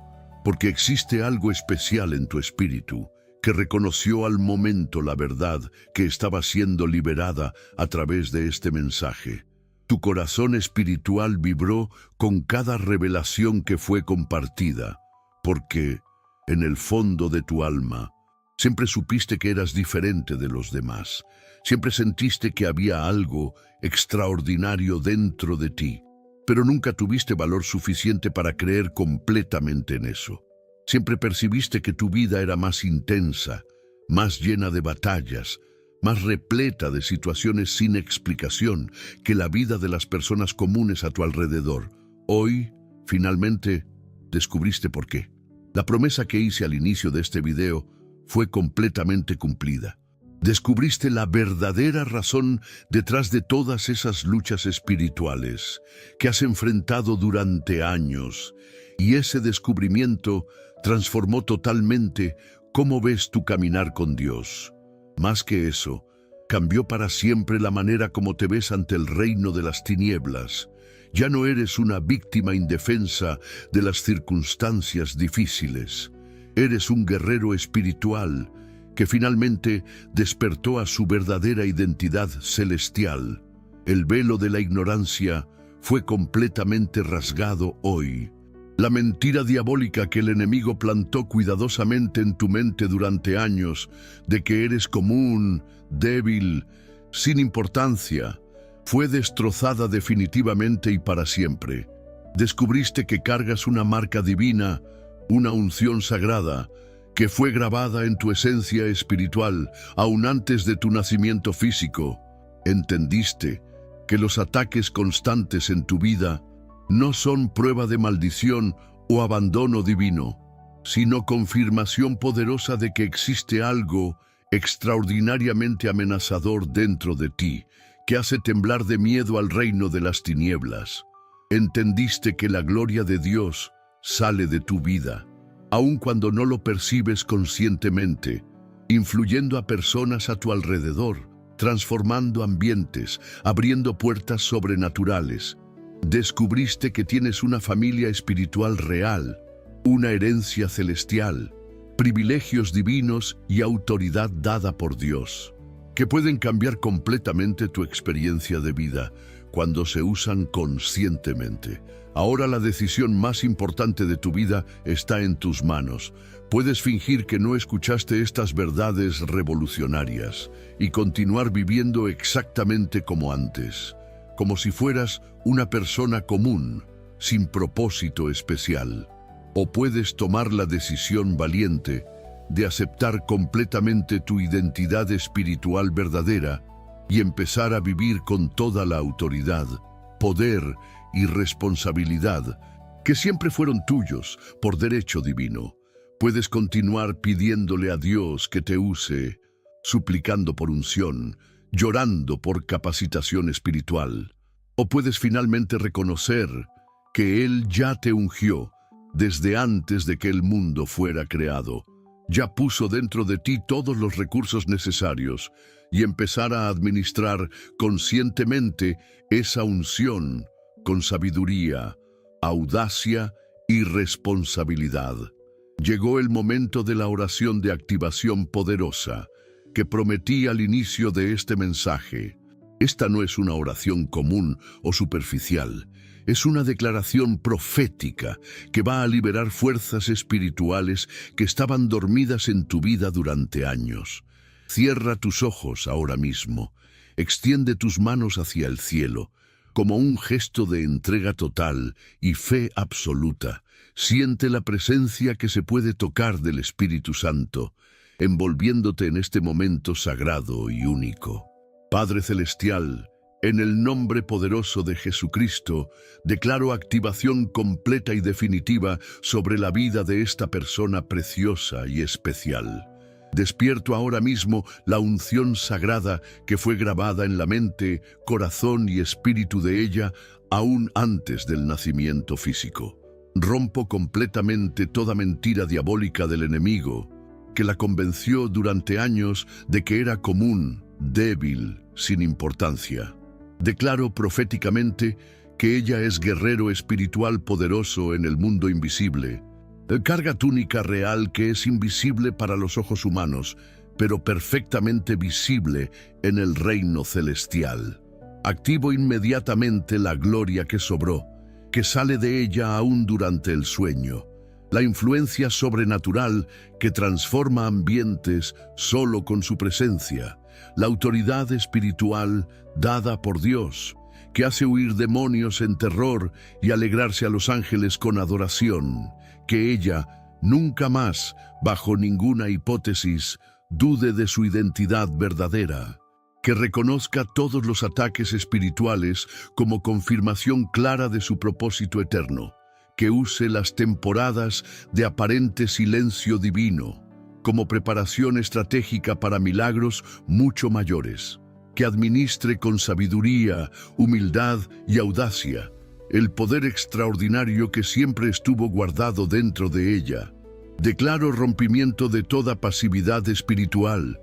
Porque existe algo especial en tu espíritu que reconoció al momento la verdad que estaba siendo liberada a través de este mensaje. Tu corazón espiritual vibró con cada revelación que fue compartida, porque en el fondo de tu alma siempre supiste que eras diferente de los demás. Siempre sentiste que había algo extraordinario dentro de ti, pero nunca tuviste valor suficiente para creer completamente en eso. Siempre percibiste que tu vida era más intensa, más llena de batallas, más repleta de situaciones sin explicación que la vida de las personas comunes a tu alrededor. Hoy, finalmente, descubriste por qué. La promesa que hice al inicio de este video fue completamente cumplida. Descubriste la verdadera razón detrás de todas esas luchas espirituales que has enfrentado durante años, y ese descubrimiento transformó totalmente cómo ves tu caminar con Dios. Más que eso, cambió para siempre la manera como te ves ante el reino de las tinieblas. Ya no eres una víctima indefensa de las circunstancias difíciles. Eres un guerrero espiritual que finalmente despertó a su verdadera identidad celestial. El velo de la ignorancia fue completamente rasgado hoy. La mentira diabólica que el enemigo plantó cuidadosamente en tu mente durante años, de que eres común, débil, sin importancia, fue destrozada definitivamente y para siempre. Descubriste que cargas una marca divina, una unción sagrada, que fue grabada en tu esencia espiritual, aún antes de tu nacimiento físico. Entendiste que los ataques constantes en tu vida no son prueba de maldición o abandono divino, sino confirmación poderosa de que existe algo extraordinariamente amenazador dentro de ti, que hace temblar de miedo al reino de las tinieblas. Entendiste que la gloria de Dios sale de tu vida, aun cuando no lo percibes conscientemente, influyendo a personas a tu alrededor, transformando ambientes, abriendo puertas sobrenaturales. Descubriste que tienes una familia espiritual real, una herencia celestial, privilegios divinos y autoridad dada por Dios, que pueden cambiar completamente tu experiencia de vida cuando se usan conscientemente. Ahora la decisión más importante de tu vida está en tus manos. Puedes fingir que no escuchaste estas verdades revolucionarias y continuar viviendo exactamente como antes, como si fueras una persona común, sin propósito especial. O puedes tomar la decisión valiente de aceptar completamente tu identidad espiritual verdadera y empezar a vivir con toda la autoridad, poder y responsabilidad que siempre fueron tuyos por derecho divino. Puedes continuar pidiéndole a Dios que te use, suplicando por unción, llorando por capacitación espiritual. O puedes finalmente reconocer que Él ya te ungió desde antes de que el mundo fuera creado. Ya puso dentro de ti todos los recursos necesarios y empezar a administrar conscientemente esa unción con sabiduría, audacia y responsabilidad. Llegó el momento de la oración de activación poderosa que prometí al inicio de este mensaje. Esta no es una oración común o superficial, es una declaración profética que va a liberar fuerzas espirituales que estaban dormidas en tu vida durante años. Cierra tus ojos ahora mismo, extiende tus manos hacia el cielo, como un gesto de entrega total y fe absoluta. Siente la presencia que se puede tocar del Espíritu Santo, envolviéndote en este momento sagrado y único. Padre Celestial, en el nombre poderoso de Jesucristo, declaro activación completa y definitiva sobre la vida de esta persona preciosa y especial. Despierto ahora mismo la unción sagrada que fue grabada en la mente, corazón y espíritu de ella aún antes del nacimiento físico. Rompo completamente toda mentira diabólica del enemigo que la convenció durante años de que era común, débil, sin importancia. Declaro proféticamente que ella es guerrero espiritual poderoso en el mundo invisible. Carga túnica real que es invisible para los ojos humanos, pero perfectamente visible en el reino celestial. Activo inmediatamente la gloria que sobró, que sale de ella aún durante el sueño. La influencia sobrenatural que transforma ambientes solo con su presencia. La autoridad espiritual dada por Dios, que hace huir demonios en terror y alegrarse a los ángeles con adoración. Que ella nunca más, bajo ninguna hipótesis, dude de su identidad verdadera, que reconozca todos los ataques espirituales como confirmación clara de su propósito eterno, que use las temporadas de aparente silencio divino como preparación estratégica para milagros mucho mayores, que administre con sabiduría, humildad y audacia el poder extraordinario que siempre estuvo guardado dentro de ella. Declaro rompimiento de toda pasividad espiritual,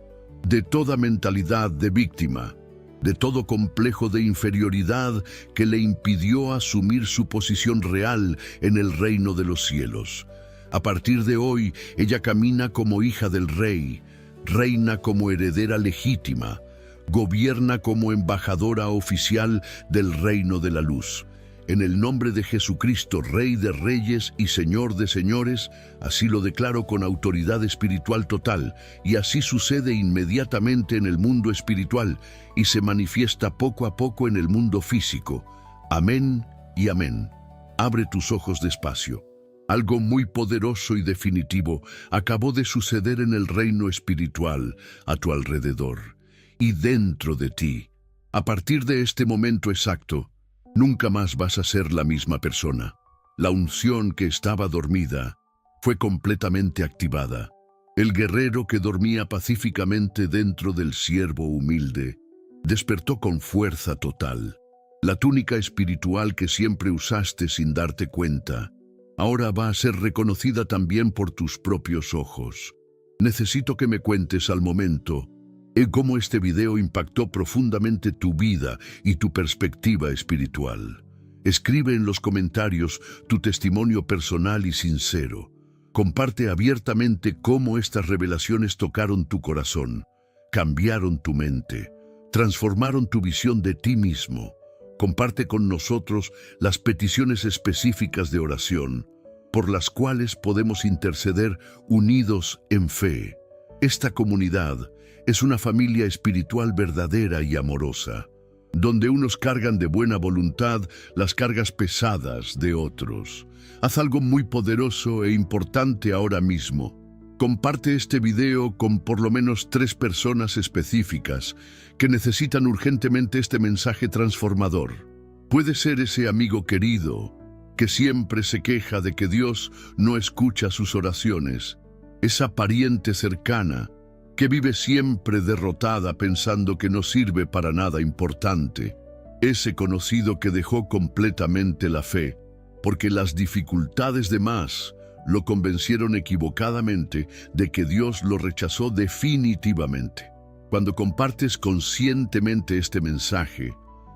de toda mentalidad de víctima, de todo complejo de inferioridad que le impidió asumir su posición real en el reino de los cielos. A partir de hoy, ella camina como hija del Rey, reina como heredera legítima, gobierna como embajadora oficial del reino de la luz. En el nombre de Jesucristo, Rey de Reyes y Señor de Señores, así lo declaro con autoridad espiritual total, y así sucede inmediatamente en el mundo espiritual y se manifiesta poco a poco en el mundo físico. Amén y amén. Abre tus ojos despacio. Algo muy poderoso y definitivo acabó de suceder en el reino espiritual a tu alrededor y dentro de ti. A partir de este momento exacto, nunca más vas a ser la misma persona. La unción que estaba dormida fue completamente activada. El guerrero que dormía pacíficamente dentro del siervo humilde despertó con fuerza total. La túnica espiritual que siempre usaste sin darte cuenta, ahora va a ser reconocida también por tus propios ojos. Necesito que me cuentes al momento cómo este video impactó profundamente tu vida y tu perspectiva espiritual. Escribe en los comentarios tu testimonio personal y sincero. Comparte abiertamente cómo estas revelaciones tocaron tu corazón, cambiaron tu mente, transformaron tu visión de ti mismo. Comparte con nosotros las peticiones específicas de oración, por las cuales podemos interceder unidos en fe. Esta comunidad es una familia espiritual verdadera y amorosa, donde unos cargan de buena voluntad las cargas pesadas de otros. Haz algo muy poderoso e importante ahora mismo. Comparte este video con por lo menos 3 personas específicas que necesitan urgentemente este mensaje transformador. Puede ser ese amigo querido que siempre se queja de que Dios no escucha sus oraciones, esa pariente cercana que vive siempre derrotada pensando que no sirve para nada importante, ese conocido que dejó completamente la fe porque las dificultades de más lo convencieron equivocadamente de que Dios lo rechazó definitivamente. Cuando compartes conscientemente este mensaje,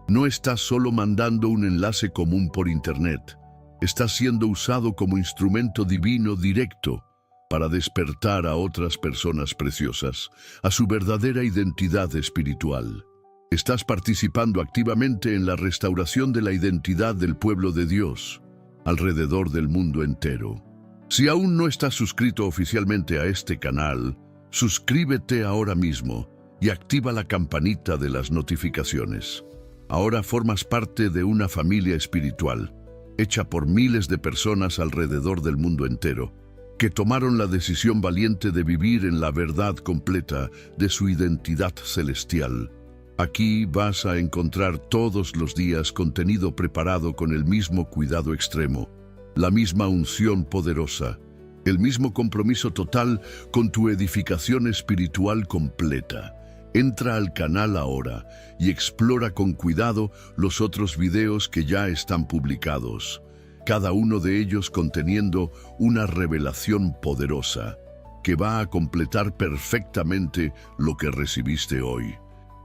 no estás solo mandando un enlace común por internet, estás siendo usado como instrumento divino directo para despertar a otras personas preciosas a su verdadera identidad espiritual. Estás participando activamente en la restauración de la identidad del pueblo de Dios alrededor del mundo entero. Si aún no estás suscrito oficialmente a este canal, suscríbete ahora mismo y activa la campanita de las notificaciones. Ahora formas parte de una familia espiritual, hecha por miles de personas alrededor del mundo entero, que tomaron la decisión valiente de vivir en la verdad completa de su identidad celestial. Aquí vas a encontrar todos los días contenido preparado con el mismo cuidado extremo, la misma unción poderosa, el mismo compromiso total con tu edificación espiritual completa. Entra al canal ahora y explora con cuidado los otros videos que ya están publicados, cada uno de ellos conteniendo una revelación poderosa que va a completar perfectamente lo que recibiste hoy.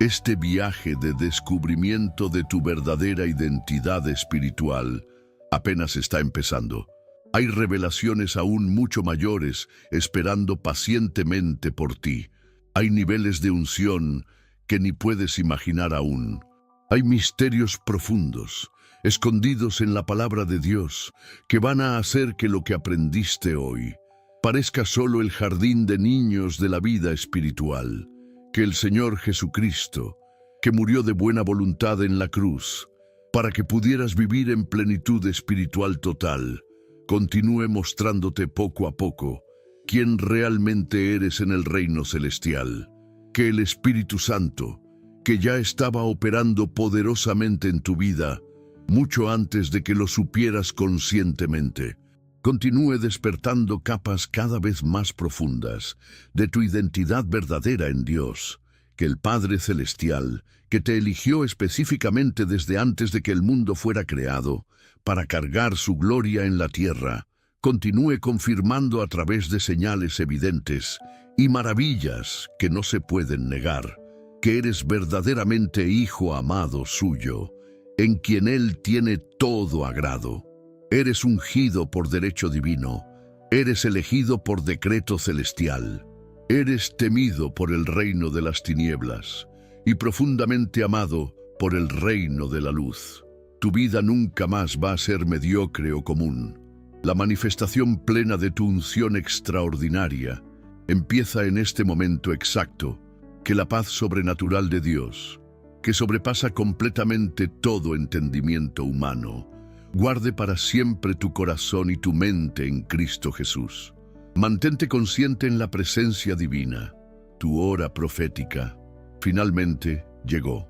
Este viaje de descubrimiento de tu verdadera identidad espiritual apenas está empezando. Hay revelaciones aún mucho mayores esperando pacientemente por ti. Hay niveles de unción que ni puedes imaginar aún. Hay misterios profundos, escondidos en la palabra de Dios, que van a hacer que lo que aprendiste hoy parezca solo el jardín de niños de la vida espiritual. Que el Señor Jesucristo, que murió de buena voluntad en la cruz, para que pudieras vivir en plenitud espiritual total, continúe mostrándote poco a poco quién realmente eres en el reino celestial, que el Espíritu Santo, que ya estaba operando poderosamente en tu vida, mucho antes de que lo supieras conscientemente, continúe despertando capas cada vez más profundas de tu identidad verdadera en Dios, que el Padre Celestial, que te eligió específicamente desde antes de que el mundo fuera creado, para cargar su gloria en la tierra, continúe confirmando a través de señales evidentes y maravillas que no se pueden negar, que eres verdaderamente hijo amado suyo, en quien Él tiene todo agrado. Eres ungido por derecho divino, eres elegido por decreto celestial, eres temido por el reino de las tinieblas y profundamente amado por el reino de la luz. Tu vida nunca más va a ser mediocre o común. La manifestación plena de tu unción extraordinaria empieza en este momento exacto, que la paz sobrenatural de Dios, que sobrepasa completamente todo entendimiento humano, guarde para siempre tu corazón y tu mente en Cristo Jesús. Mantente consciente en la presencia divina. Tu hora profética finalmente llegó.